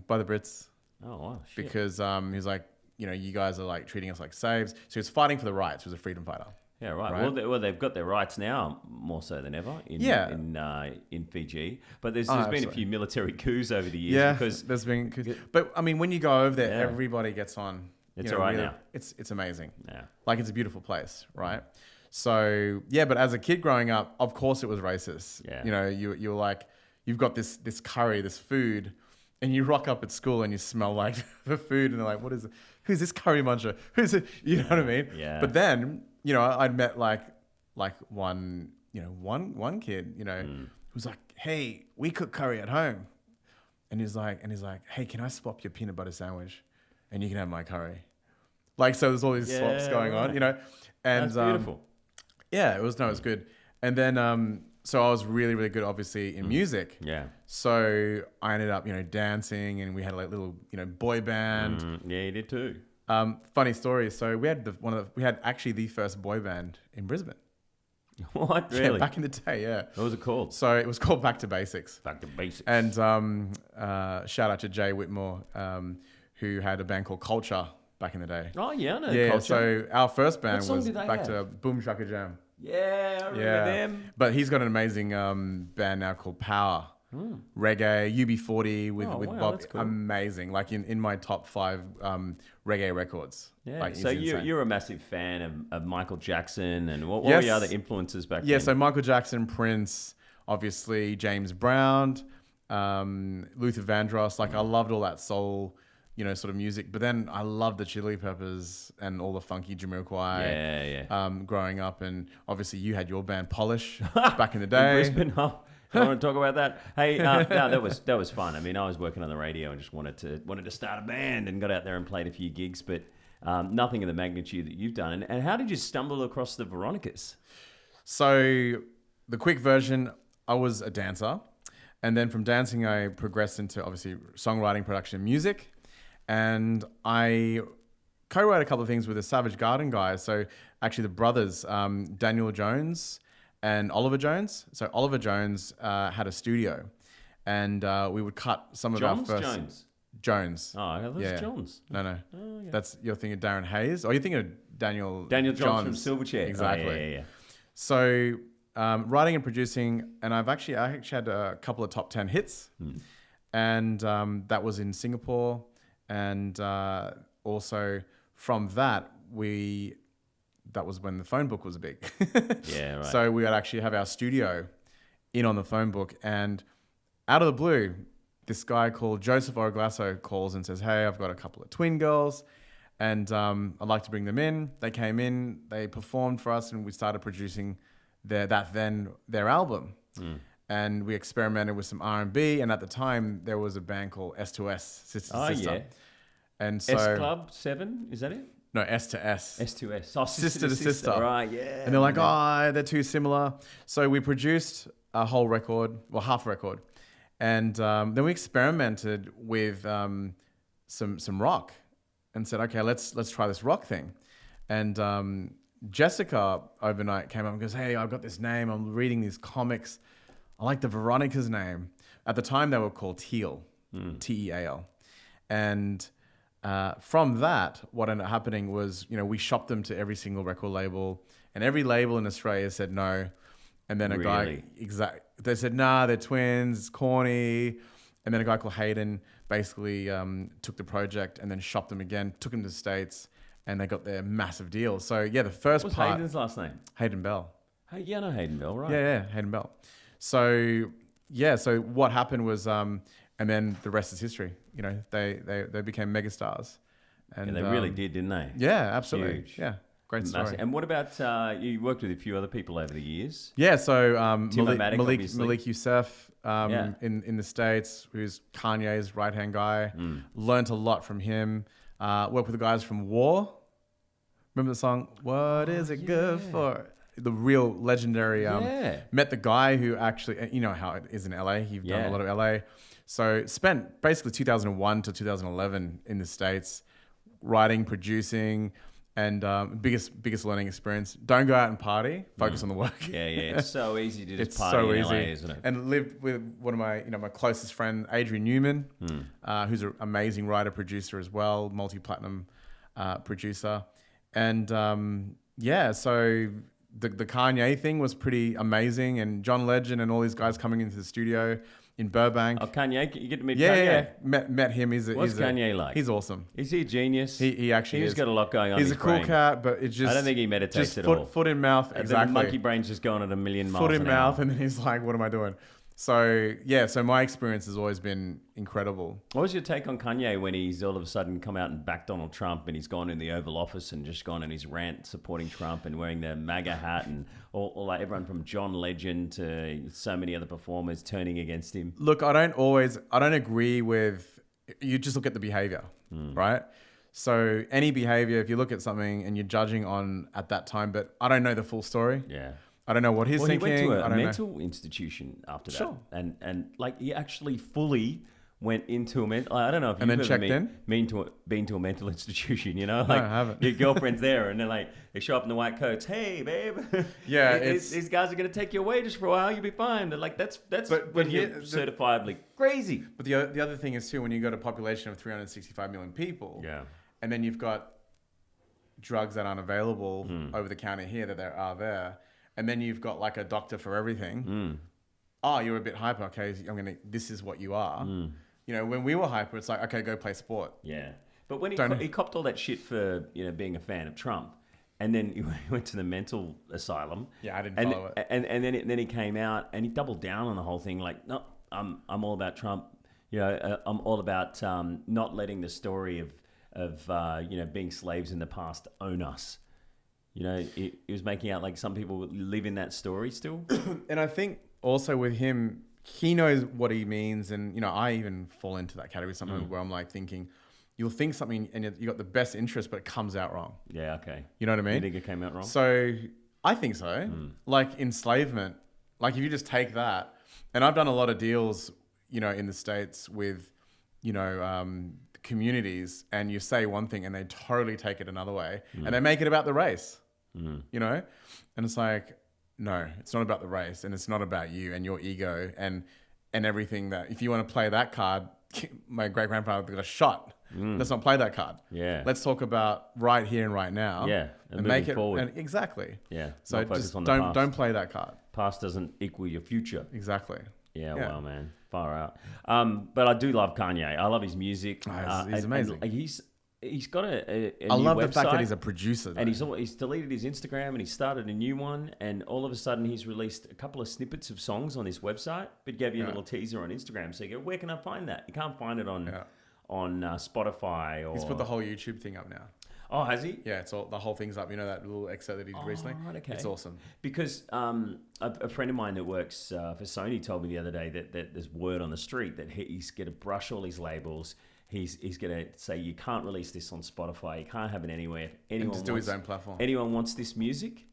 by the Brits. Oh, wow. Shit. Because he was like, you guys are like treating us like slaves. So he was fighting for the rights. He was a freedom fighter. Yeah, right. Well, they've got their rights now more so than ever in Fiji. But there's been a few military coups over the years. Yeah, because there's been coups. But I mean, when you go over there, everybody gets on. It's all right really, now. It's amazing. Yeah. Like, it's a beautiful place, right? So yeah, but as a kid growing up, of course it was racist. Yeah. You're like, you've got this curry, this food, and you rock up at school and you smell like the food, and they're like, what is it? Who's this curry muncher? Who's it? You know what I mean? Yeah. But then, I'd met like one kid, who was like, hey, we cook curry at home. And he's like, hey, can I swap your peanut butter sandwich? And you can have my curry. Like, so there's all these swaps going on, And that's beautiful. Yeah, it was good. And then, so I was really, really good, obviously, in music. Yeah. So I ended up, dancing, and we had like little, boy band. Yeah, you did too. Funny story. So we had we had actually the first boy band in Brisbane. What? Really? Yeah, back in the day, yeah. What was it called? So it was called Back to Basics. Back to Basics. And shout out to Jay Whitmore, who had a band called Culture back in the day. Oh, yeah, I know Yeah, Culture. so our first band song was did they Back have? to Boom Shaka Jam. Yeah, I remember them. But he's got an amazing band now called Power. Reggae, UB40 with wow, Bob. that's cool. Amazing. Like in my top 5 reggae records. Yeah, Like, so it's insane. you're a massive fan of Michael Jackson, and what were your other influences back then? Yeah, so Michael Jackson, Prince, obviously James Brown, Luther Vandross. Like, I loved all that soul, sort of music. But then I loved the Chili Peppers and all the funky Jamiroquai. Yeah. Growing up, and obviously you had your band Polish back in the day. In Brisbane, I want to talk about that. Hey, no, that was fun. I mean, I was working on the radio and just wanted to start a band, and got out there and played a few gigs, but nothing of the magnitude that you've done. And how did you stumble across the Veronicas? So the quick version, I was a dancer, and then from dancing I progressed into obviously songwriting, production, and music, and I co-wrote a couple of things with the Savage Garden guys. So actually the brothers, Daniel Jones and Oliver Jones. So Oliver Jones had a studio, and we would cut some of our first... Jones. Oh, that's Johns. No. Oh, yeah. That's, you're thinking Darren Hayes, or you're thinking of Daniel Johns from Silverchair. Exactly. Oh, yeah. So writing and producing, and I actually had a couple of top 10 hits, and that was in Singapore, and also from that was when the phone book was big. Yeah, right. So we would actually have our studio in on the phone book, and out of the blue, this guy called Joseph Orglasso calls and says, hey, I've got a couple of twin girls, and I'd like to bring them in. They came in, they performed for us, and we started producing their album. And we experimented with some R&B, and at the time, there was a band called S2S, Sister to Sister. Yeah. And so, S Club 7, is that it? No, S to S. S2S. Oh, Sister to Sister. Right, yeah. And they're like, they're too similar. So we produced a whole record, well, half record. And then we experimented with some rock and said, okay, let's try this rock thing. And Jessica overnight came up and goes, hey, I've got this name. I'm reading these comics. I like the Veronica's name. At the time, they were called Teal, Teal. And from that, what ended up happening was, we shopped them to every single record label, and every label in Australia said no. And then a guy, they said, nah, they're twins, it's corny. And then a guy called Hayden basically took the project and then shopped them again, took them to the States, and they got their massive deal. So yeah, the first What's part. Hayden's last name? Hayden Bell. Hey, yeah, I know Hayden Bell, right? Yeah, Hayden Bell. So yeah, so what happened was, and then the rest is history. They became megastars. And Yeah, they really did, didn't they? Yeah, absolutely. Huge. Yeah, great story. Massive. And what about, you worked with a few other people over the years. Yeah, so Timo-matic, obviously. Malik Youssef Yeah. in the States, who's Kanye's right-hand guy. Learned a lot from him. Worked with the guys from War. Remember the song, What Is It Good For? The real legendary. Met the guy who actually, you know how it is in LA. You've done a lot of LA. So spent basically 2001 to 2011 in the States, writing, producing, and biggest learning experience. Don't go out and party. Focus on the work. Yeah. It's so easy to just It's party so in easy. LA, isn't it? And lived with one of my, my closest friend, Adrian Newman, who's an amazing writer, producer as well, multi-platinum producer. And so the Kanye thing was pretty amazing. And John Legend and all these guys coming into the studio in Burbank. Oh, Kanye, you get to meet Yeah, Kanye. yeah. Met him. What's Kanye like? He's awesome. Is he a genius? He actually He's is. got a lot going on. He's in a his cool brain. cat, but it's just I don't think he meditates just at foot, all. Foot in mouth, And exactly. the monkey brain's just going at a million miles Foot in an mouth, hour. and then he's like, "What am I doing?" So so my experience has always been incredible. What was your take on Kanye when he's all of a sudden come out and backed Donald Trump and he's gone in the Oval Office and just gone on his rant supporting Trump and wearing the MAGA hat and all like everyone from John Legend to so many other performers turning against him? Look, I don't agree with. You just look at the behavior, right? So any behavior, if you look at something and you're judging on at that time, but I don't know the full story. Yeah. I don't know what he's thinking. He went to I a don't know. mental institution after that. Sure. And like he actually fully went into a mental, I don't know if And you've then ever checked in? been to a mental institution, Like No, I haven't. your girlfriend's there and they're like, they show up in the white coats. Hey, babe. Yeah, these guys are going to take you away just for a while. You'll be fine. They're like, that's But when here- you're certifiably crazy. But the other thing is too, when you got a population of 365 million people, Yeah. and then you've got drugs that aren't available over the counter here that there are there, and then you've got like a doctor for everything. Oh, you're a bit hyper. Okay, this is what you are. When we were hyper, it's like, okay, go play sport. Yeah. But when Don't- he copped all that shit for, being a fan of Trump, and then he went to the mental asylum. Yeah, I didn't and, follow it. And then he came out and he doubled down on the whole thing. Like, no, I'm all about Trump. I'm all about not letting the story of being slaves in the past own us. He was making out like some people live in that story still. And I think also with him, he knows what he means. And, I even fall into that category sometimes where I'm like thinking, you'll think something and you got the best interest, but it comes out wrong. Yeah, okay. You know what I mean? You think it came out wrong? So I think so. Like enslavement, like if you just take that, and I've done a lot of deals, in the States with, communities, and you say one thing and they totally take it another way and they make it about the race, and it's like, no, it's not about the race and it's not about you and your ego and everything that, if you want to play that card, my great grandfather got shot. Let's not play that card. Yeah. Let's talk about right here and right now. Yeah, and make moving it forward. And exactly. Yeah. So not focus just on the past. don't play that card. Past doesn't equal your future. Exactly. Yeah, Yeah. wow, man. Far out. But I do love Kanye. I love his music. He's amazing. And he's got a I new love the website, fact that he's a producer. and he's deleted his Instagram and he started a new one. And all of a sudden, he's released a couple of snippets of songs on his website, but gave you a little teaser on Instagram. So you go, where can I find that? You can't find it on Spotify or. He's put the whole YouTube thing up now. Oh, has he? Yeah, it's all, the whole thing's up. You know that little excerpt that he did recently? Right, okay. It's awesome. Because a friend of mine that works for Sony told me the other day that there's word on the street that he's going to brush all his labels. He's going to say, you can't release this on Spotify. You can't have it anywhere. If anyone And just do his own platform. Anyone wants this music,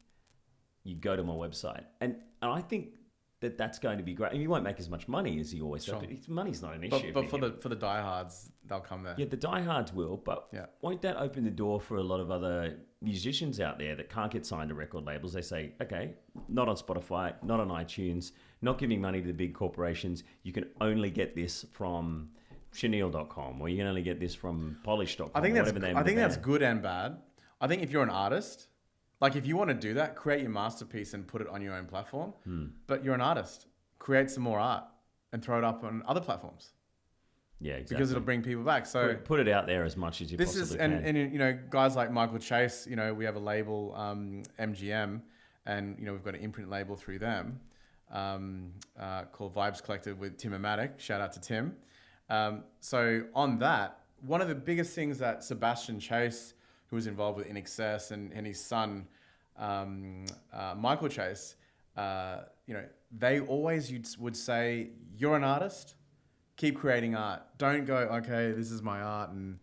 you go to my website. And I think that's going to be great. And he won't make as much money as he always does. Sure. But money's not an issue. But for the diehards, they'll come there. Yeah, the diehards will, but Yeah. won't that open the door for a lot of other musicians out there that can't get signed to record labels? They say, okay, not on Spotify, not on iTunes, not giving money to the big corporations. You can only get this from Shaneal.com, or you can only get this from Polish.com. I think that's whatever name I of the think that's band. good and bad. I think if you're an artist, like if you want to do that, create your masterpiece and put it on your own platform. But you're an artist, create some more art and throw it up on other platforms. Yeah, exactly. Because it'll bring people back. So put it out there as much as you possibly can. And you know, guys like Michael Chase, you know, we have a label, MGM, and you know, we've got an imprint label through them called Vibes Collective with Tim and Matic. Shout out to Tim. So on that, one of the biggest things that Sebastian Chase, who was involved with In Excess, and his son Michael Chase, you know, they always would say, "You're an artist. Keep creating art. Don't go, okay, this is my art," and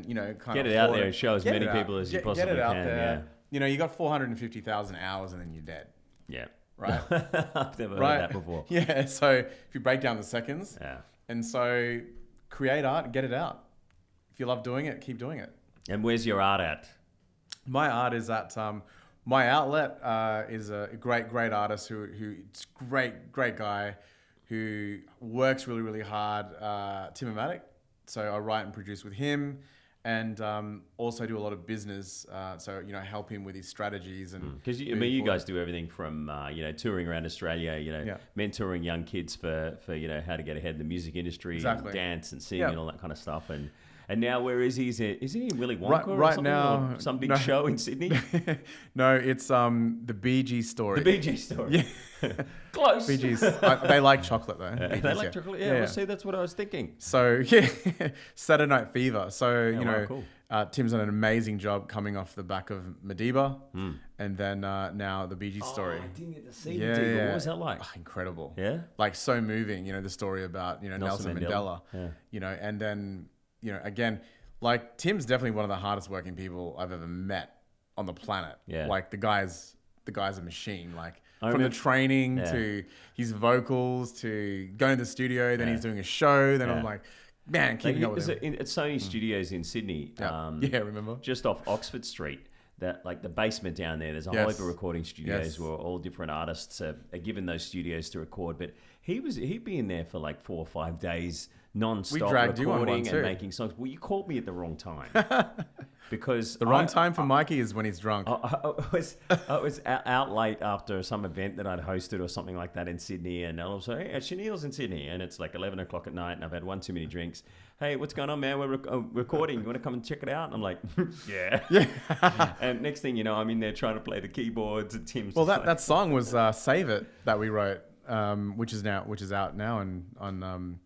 you know, kind of Get it out there and show as many people as you possibly get it out can. there. Yeah. You know, you got 450,000 hours and then you're dead, Yeah. right? I've never heard Right. that before. Yeah. So if you break down the seconds, Yeah. and so create art and get it out. If you love doing it, keep doing it. And where's your art at? My art is at my outlet is a great artist who it's great guy who works really hard, Tim and Matic. So I write and produce with him, and also do a lot of business. So you know, help him with his strategies and Because you moving forward. guys do everything from you know, touring around Australia, you know, Yeah. mentoring young kids for you know, how to get ahead in the music industry, Exactly. and dance and sing Yeah. and all that kind of stuff. And now where is he? Is he in Willy Wonka or Right something? now, Or some big no. show in Sydney? No, it's the Bee Gees story. The Bee Gees story. Yeah. Close. Bee Gees. They like chocolate though. Bee They Gees, like chocolate. Yeah, well, see, that's what I was thinking. So yeah, Saturday Night Fever. So you wow, know, cool. Tim's done an amazing job coming off the back of Madiba, and then now the Bee Gees story. Oh, I didn't get to see Yeah, the yeah. What was that like? Oh, incredible. Yeah. Like so moving. You know, the story about Nelson Mandela. Yeah. You know, and then again, like Tim's definitely one of the hardest working people I've ever met on the planet. Yeah. Like the guy's a machine. Like I from the remember- training Yeah. to his vocals to going to the studio, then Yeah. he's doing a show. Then Yeah. I'm like, man, keeping up with him. At Sony Studios in Sydney. Yeah. Yeah, remember? Just off Oxford Street. That like the basement down there. There's a whole Yes. heap of recording studios Yes. where all different artists are given those studios to record. But he'd be in there for like 4 or 5 days non-stop dragged you on one recording too. and making songs. Well, you called me at the wrong time because The wrong time for Mikey is when he's drunk. I was out late after some event that I'd hosted or something like that in Sydney, and I was like, hey, Shaneal's in Sydney, and it's like 11 o'clock at night, and I've had one too many drinks. Hey, what's going on, man? We're recording. You want to come and check it out? And I'm like, yeah. And next thing you know, I'm in there trying to play the keyboards, and Tim's Well, just that song was "Save It" that we wrote, which is out now and on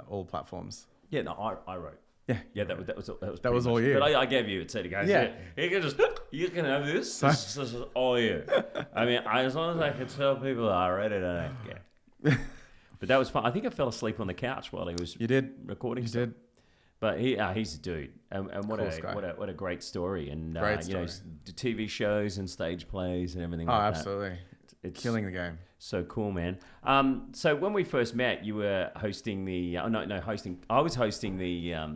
all platforms. yeah, no, I wrote. Yeah, Yeah, that was pretty was all much- you. But I gave you it. Said, guys, Yeah. you can just you can have this. This is all you. I mean, as long as I can tell people I read it, I don't care. But that was fun. I think I fell asleep on the couch while he was You did. recording. You stuff. did. But he's a dude, and what Coolest guy. what a great story, and Great you know, TV shows and stage plays and everything. Oh, like absolutely. that. It's Killing the game. so cool, man. So when we first met, you were hosting the hosting. I was hosting the.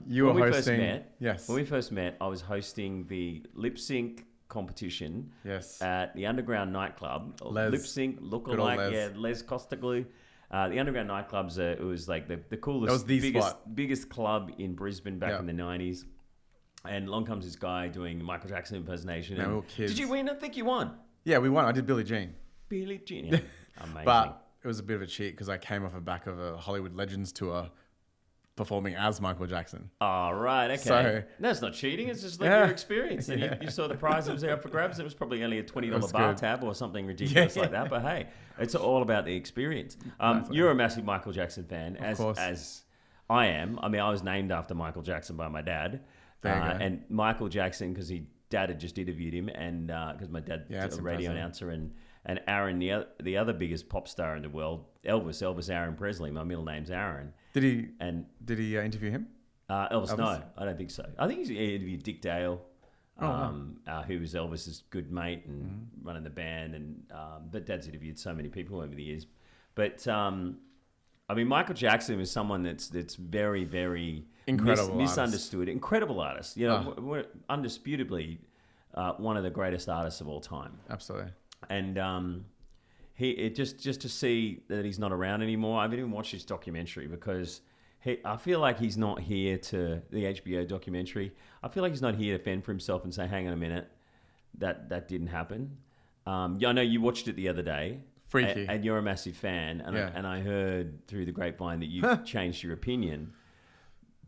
You were when we hosting. First met, Yes. When we first met, I was hosting the lip sync competition Yes. at the Underground nightclub. Les. Lip sync Good old lookalike, Les. yeah, Les Costaglue. The Underground nightclubs, it was like the coolest, That was the biggest, spot. biggest club in Brisbane back Yeah. in the 90s. And along comes this guy doing Michael Jackson impersonation. Man, and we were kids. Did you win? I think you won. Yeah, we won. I did Billie Jean. Billie Jean. Yeah. Amazing. But it was a bit of a cheat because I came off the back of a Hollywood Legends tour performing as Michael Jackson. Oh, right, okay. So- That's not cheating. It's just like Yeah. your experience. And you saw the prize that was there up for grabs. It was probably only a $20 was bar good. tab or something ridiculous Yeah. like that. But hey, it's all about the experience. Exactly. You're a massive Michael Jackson fan, course. as I am. I mean, I was named after Michael Jackson by my dad. There you go. And Michael Jackson, because dad had just interviewed him, and because my dad's Yeah, that's a radio impressive. announcer, and Aaron, the other biggest pop star in the world, Elvis Aaron Presley. My middle name's Aaron. Did he And interview him? Elvis, Elvis? no, I don't think so. I think he's interviewed Dick Dale, Oh, wow. who was Elvis's good mate and Mm-hmm. running the band, and but Dad's interviewed so many people over the years. But I mean, Michael Jackson was someone that's very, very Incredible artist. misunderstood, incredible artist. You know, Oh. we're undisputably one of the greatest artists of all time. Absolutely. And just to see that he's not around anymore. I haven't even watched his documentary because I feel like he's not here to the HBO documentary. I feel like he's not here to fend for himself and say, "Hang on a minute, that didn't happen." Yeah, I know you watched it the other day. Freaky. And you're a massive fan, and I heard through the grapevine that you've changed your opinion.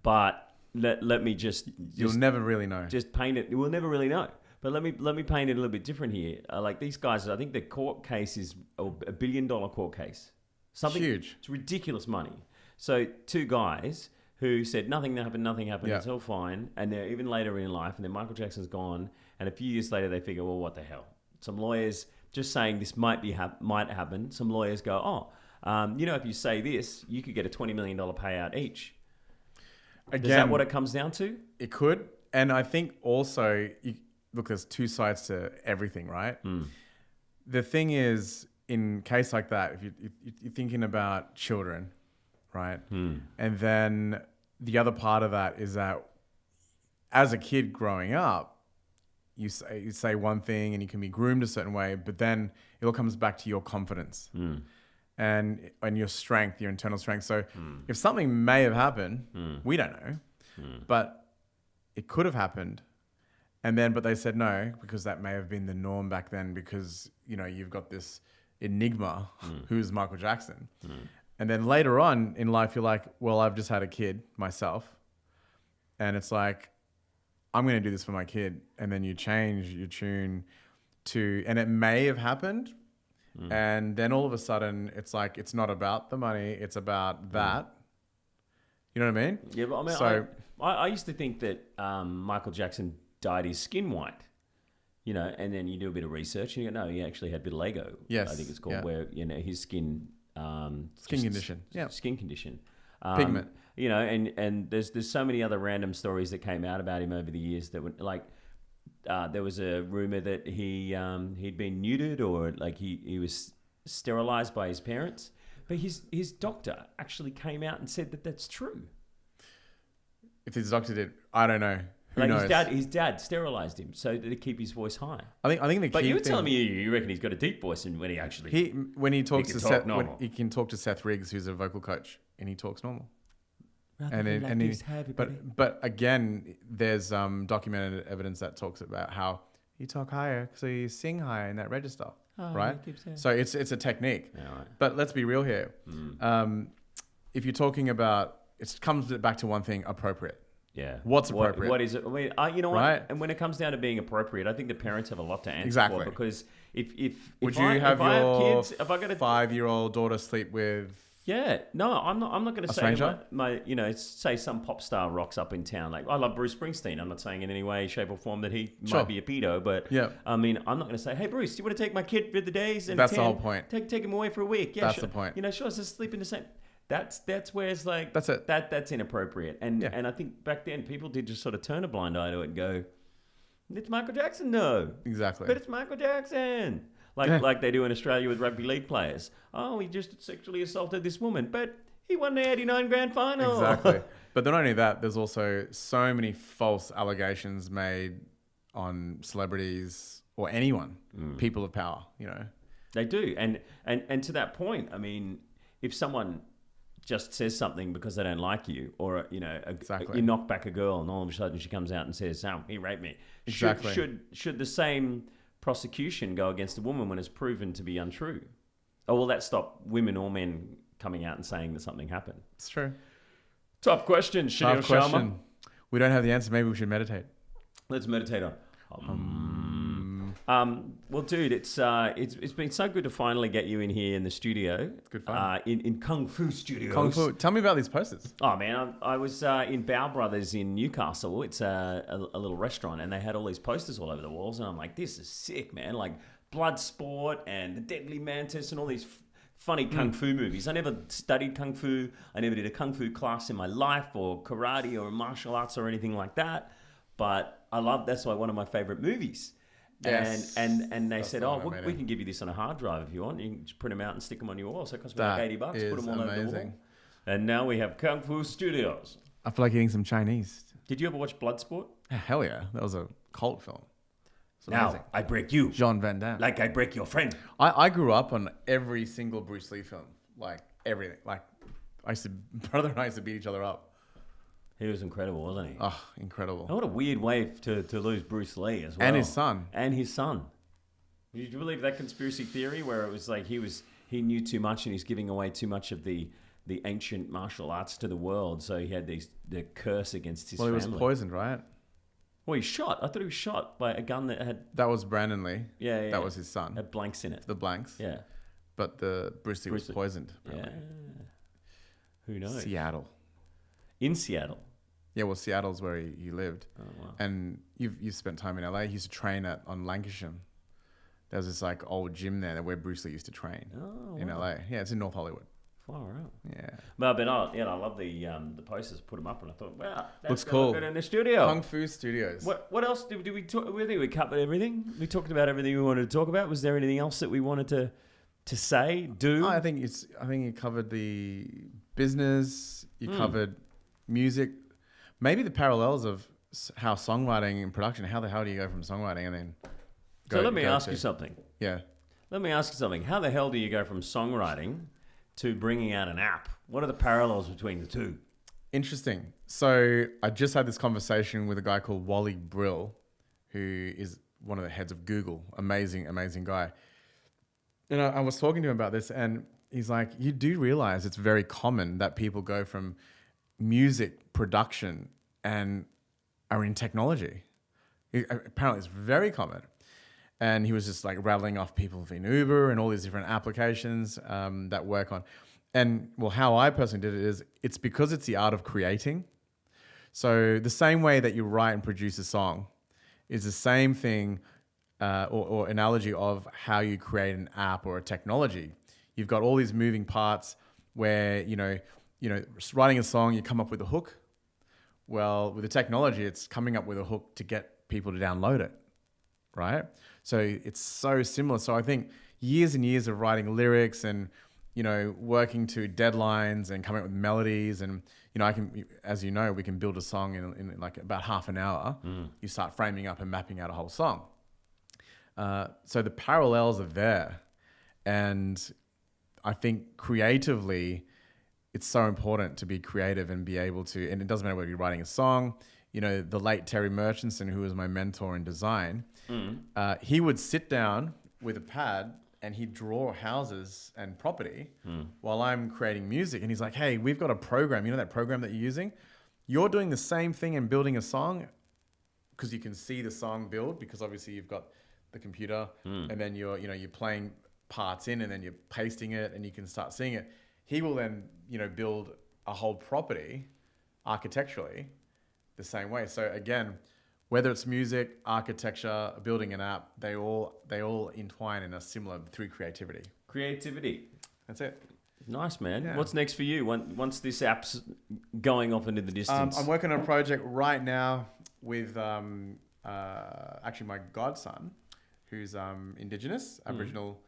But let me just you'll never really know. Just paint it. We'll never really know. But let me paint it a little bit different here. Like these guys, I think the court case is $1 billion court case. Something huge. It's ridiculous money. So two guys who said nothing happened, it's all fine, and they're even later in life, and then Michael Jackson's gone, and a few years later they figure, well, what the hell? Some lawyers just saying this might happen. Some lawyers go, if you say this, you could get a $20 million payout each. Again, is that what it comes down to? It could, and I think also, look, there's two sides to everything, right? The thing is, in case like that, if you're thinking about children, right? And then the other part of that is that as a kid growing up, you say one thing and you can be groomed a certain way, but then it all comes back to your confidence and your strength, your internal strength. So if something may have happened, we don't know, but it could have happened. But they said no, because that may have been the norm back then, because, you've got this enigma who's Michael Jackson. And then later on in life, you're like, well, I've just had a kid myself. And it's like, I'm going to do this for my kid. And then you change your tune and it may have happened. And then all of a sudden, it's like, it's not about the money. It's about that. You know what I mean? Yeah, but I mean, I used to think that Michael Jackson dyed his skin white. And then you do a bit of research and you go, no, he actually had a bit of Lego. Yes. I think it's called, where, his skin... skin condition. Yeah. Skin condition. Pigment. And there's so many other random stories that came out about him over the years that were like, there was a rumor that he'd been neutered, or like he was sterilized by his parents. But his doctor actually came out and said that that's true. If his doctor did, I don't know. Who knows? His dad sterilized him so that to keep his voice high. I think the key. But you were telling me you reckon he's got a deep voice, and when he actually he talks to Seth, he can talk to Seth Riggs, who's a vocal coach, and he talks normal. But again, there's documented evidence that talks about how you talk higher, so you sing higher in that register, right? So it's a technique. Yeah, right. But let's be real here. If you're talking about, it comes back to one thing: appropriate. Yeah. What's appropriate? What is it? I mean, you know right? what? And when it comes down to being appropriate, I think the parents have a lot to answer exactly. for, because if I have kids, if I got a 5-year-old daughter sleep with. Yeah, no, I'm not going to say stranger? say some pop star rocks up in town. Like, I love Bruce Springsteen. I'm not saying in any way, shape, or form that he might be a pedo, but I mean, I'm not going to say, hey Bruce, do you want to take my kid for the days? And that's the whole point. Take him away for a week. Yeah, that's sure. the point. Sure, just sleep in the same. That's where it's like that's it. That's inappropriate. And I think back then people did just sort of turn a blind eye to it and go, it's Michael Jackson, no, exactly, but it's Michael Jackson. Like they do in Australia with rugby league players. Oh, he just sexually assaulted this woman, but he won the 89 grand final. Exactly. But not only that, there's also so many false allegations made on celebrities or anyone, people of power, They do. And to that point, I mean, if someone just says something because they don't like you, or, you knock back a girl and all of a sudden she comes out and says, he raped me. Exactly. Should the same prosecution go against a woman when it's proven to be untrue? Or will that stop women or men coming out and saying that something happened? It's true. Tough question, Shaneal Sharma. We don't have the answer. Maybe we should meditate. Let's meditate on. Well, dude, it's been so good to finally get you in here in the studio. It's good fun. In Kung Fu Studios. Kung Fu. Tell me about these posters. Oh man, I was in Bao Brothers in Newcastle. It's a little restaurant, and they had all these posters all over the walls, and I'm like, this is sick, man! Like Bloodsport and The Deadly Mantis and all these funny kung fu movies. I never studied kung fu. I never did a kung fu class in my life, or karate, or martial arts, or anything like that. But that's why one of my favorite movies. Yes. And they said, we can give you this on a hard drive if you want. You can just print them out and stick them on your wall. So it costs me like $80. Put them all over the wall. And now we have Kung Fu Studios. I feel like eating some Chinese. Did you ever watch Bloodsport? Hell yeah. That was a cult film. Now I break you. Jean Van Damme. Like I break your friend. I grew up on every single Bruce Lee film. Like everything. Like brother and I used to beat each other up. He was incredible, wasn't he? Oh, incredible. And what a weird way to lose Bruce Lee as well. And his son. And his son. Did you believe that conspiracy theory where it was like he knew too much and he's giving away too much of the ancient martial arts to the world, so he had the curse against his family. Well, he was poisoned, right? Well, he shot. I thought he was shot by a gun that had... That was Brandon Lee. Yeah. That was his son. Had blanks in it. The blanks. Yeah. But the Bruce Lee was poisoned. Apparently. Yeah. Who knows? Seattle. In Seattle. Yeah, well, Seattle's where he lived. Oh, wow. And you've spent time in LA. He used to train on Lancashire. There was this like old gym there where Bruce Lee used to train in LA. Yeah, it's in North Hollywood. Far out. Yeah. But I love the posters. Put them up, and I thought, wow, that's looks cool. Good in the studio. Kung Fu Studios. What else did we talk? I think we covered everything. We talked about everything we wanted to talk about. Was there anything else that we wanted to say, do? I think you covered the business. You covered music. Maybe the parallels of how songwriting and production. How the hell do you go from songwriting and then? So let me ask you something. Yeah. Let me ask you something. How the hell do you go from songwriting to bringing out an app? What are the parallels between the two? Interesting. So I just had this conversation with a guy called Wally Brill, who is one of the heads of Google. Amazing, amazing guy. And I was talking to him about this, and he's like, you do realize it's very common that people go from music production and are in technology. Apparently it's very common. And he was just like rattling off people in Uber and all these different applications that work on. And well, how I personally did it is it's because it's the art of creating. So the same way that you write and produce a song is the same thing or analogy of how you create an app or a technology. You've got all these moving parts where, writing a song, you come up with a hook. Well, with the technology, it's coming up with a hook to get people to download it, right? So it's so similar. So I think years and years of writing lyrics and, working to deadlines and coming up with melodies and, as you know, we can build a song in like about half an hour. You start framing up and mapping out a whole song. So the parallels are there. And I think creatively, it's so important to be creative and be able to, and it doesn't matter whether you're writing a song. The late Terry Murchison, who was my mentor in design, he would sit down with a pad and he'd draw houses and property while I'm creating music. And he's like, hey, we've got a program. You know that program that you're using? You're doing the same thing in building a song because you can see the song build because obviously you've got the computer and then you're playing parts in and then you're pasting it and you can start seeing it. He will then, build a whole property architecturally the same way. So again, whether it's music, architecture, building an app, they all entwine in a similar through creativity. Creativity. That's it. Nice, man. Yeah. What's next for you once this app's going off into the distance? I'm working on a project right now with actually my godson, who's Indigenous, Aboriginal,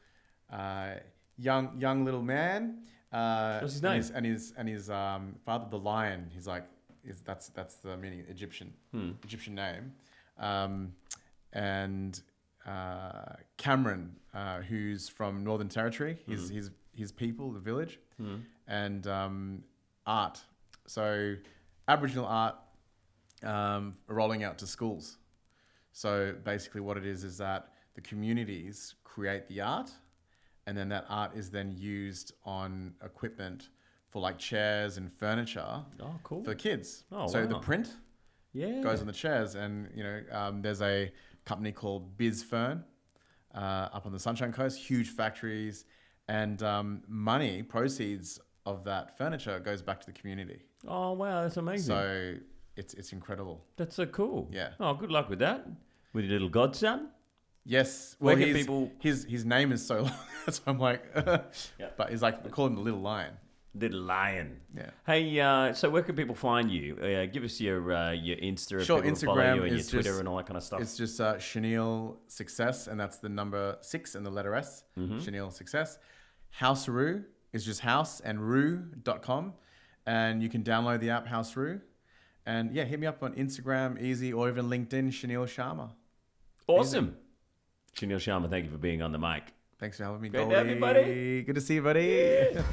young little man. What's his name? And his father, the lion. He's like, that's the meaning, Egyptian name. And Cameron, who's from Northern Territory. His people, the village, and art. So Aboriginal art rolling out to schools. So basically what it is that the communities create the art, and then that art is then used on equipment for like chairs and furniture for the kids. So the print goes on the chairs, and there's a company called Biz Fern up on the Sunshine Coast, huge factories, and proceeds of that furniture goes back to the community. Oh wow, that's amazing. So it's incredible. That's so cool. Yeah. Oh, good luck with that. With your little godson. Yes. Where Well, can people... his name is so long. So I'm like, but he's like, we call him the Little Lion. Little Lion. Yeah. Hey, so where can people find you? Give us your Insta. If sure. people Instagram follow you, and is your Twitter just, and all that kind of stuff. It's just Shaneal Success, and that's the number 6 and the letter S. Shaneal Success. Houseroo is just house and roo.com, and you can download the app Houseroo. And yeah, hit me up on Instagram, easy, or even LinkedIn, Shaneal Sharma. Awesome. Shaneal Sharma, thank you for being on the mic. Thanks for having me, Great to have you, buddy. Good to see you, buddy. Yeah.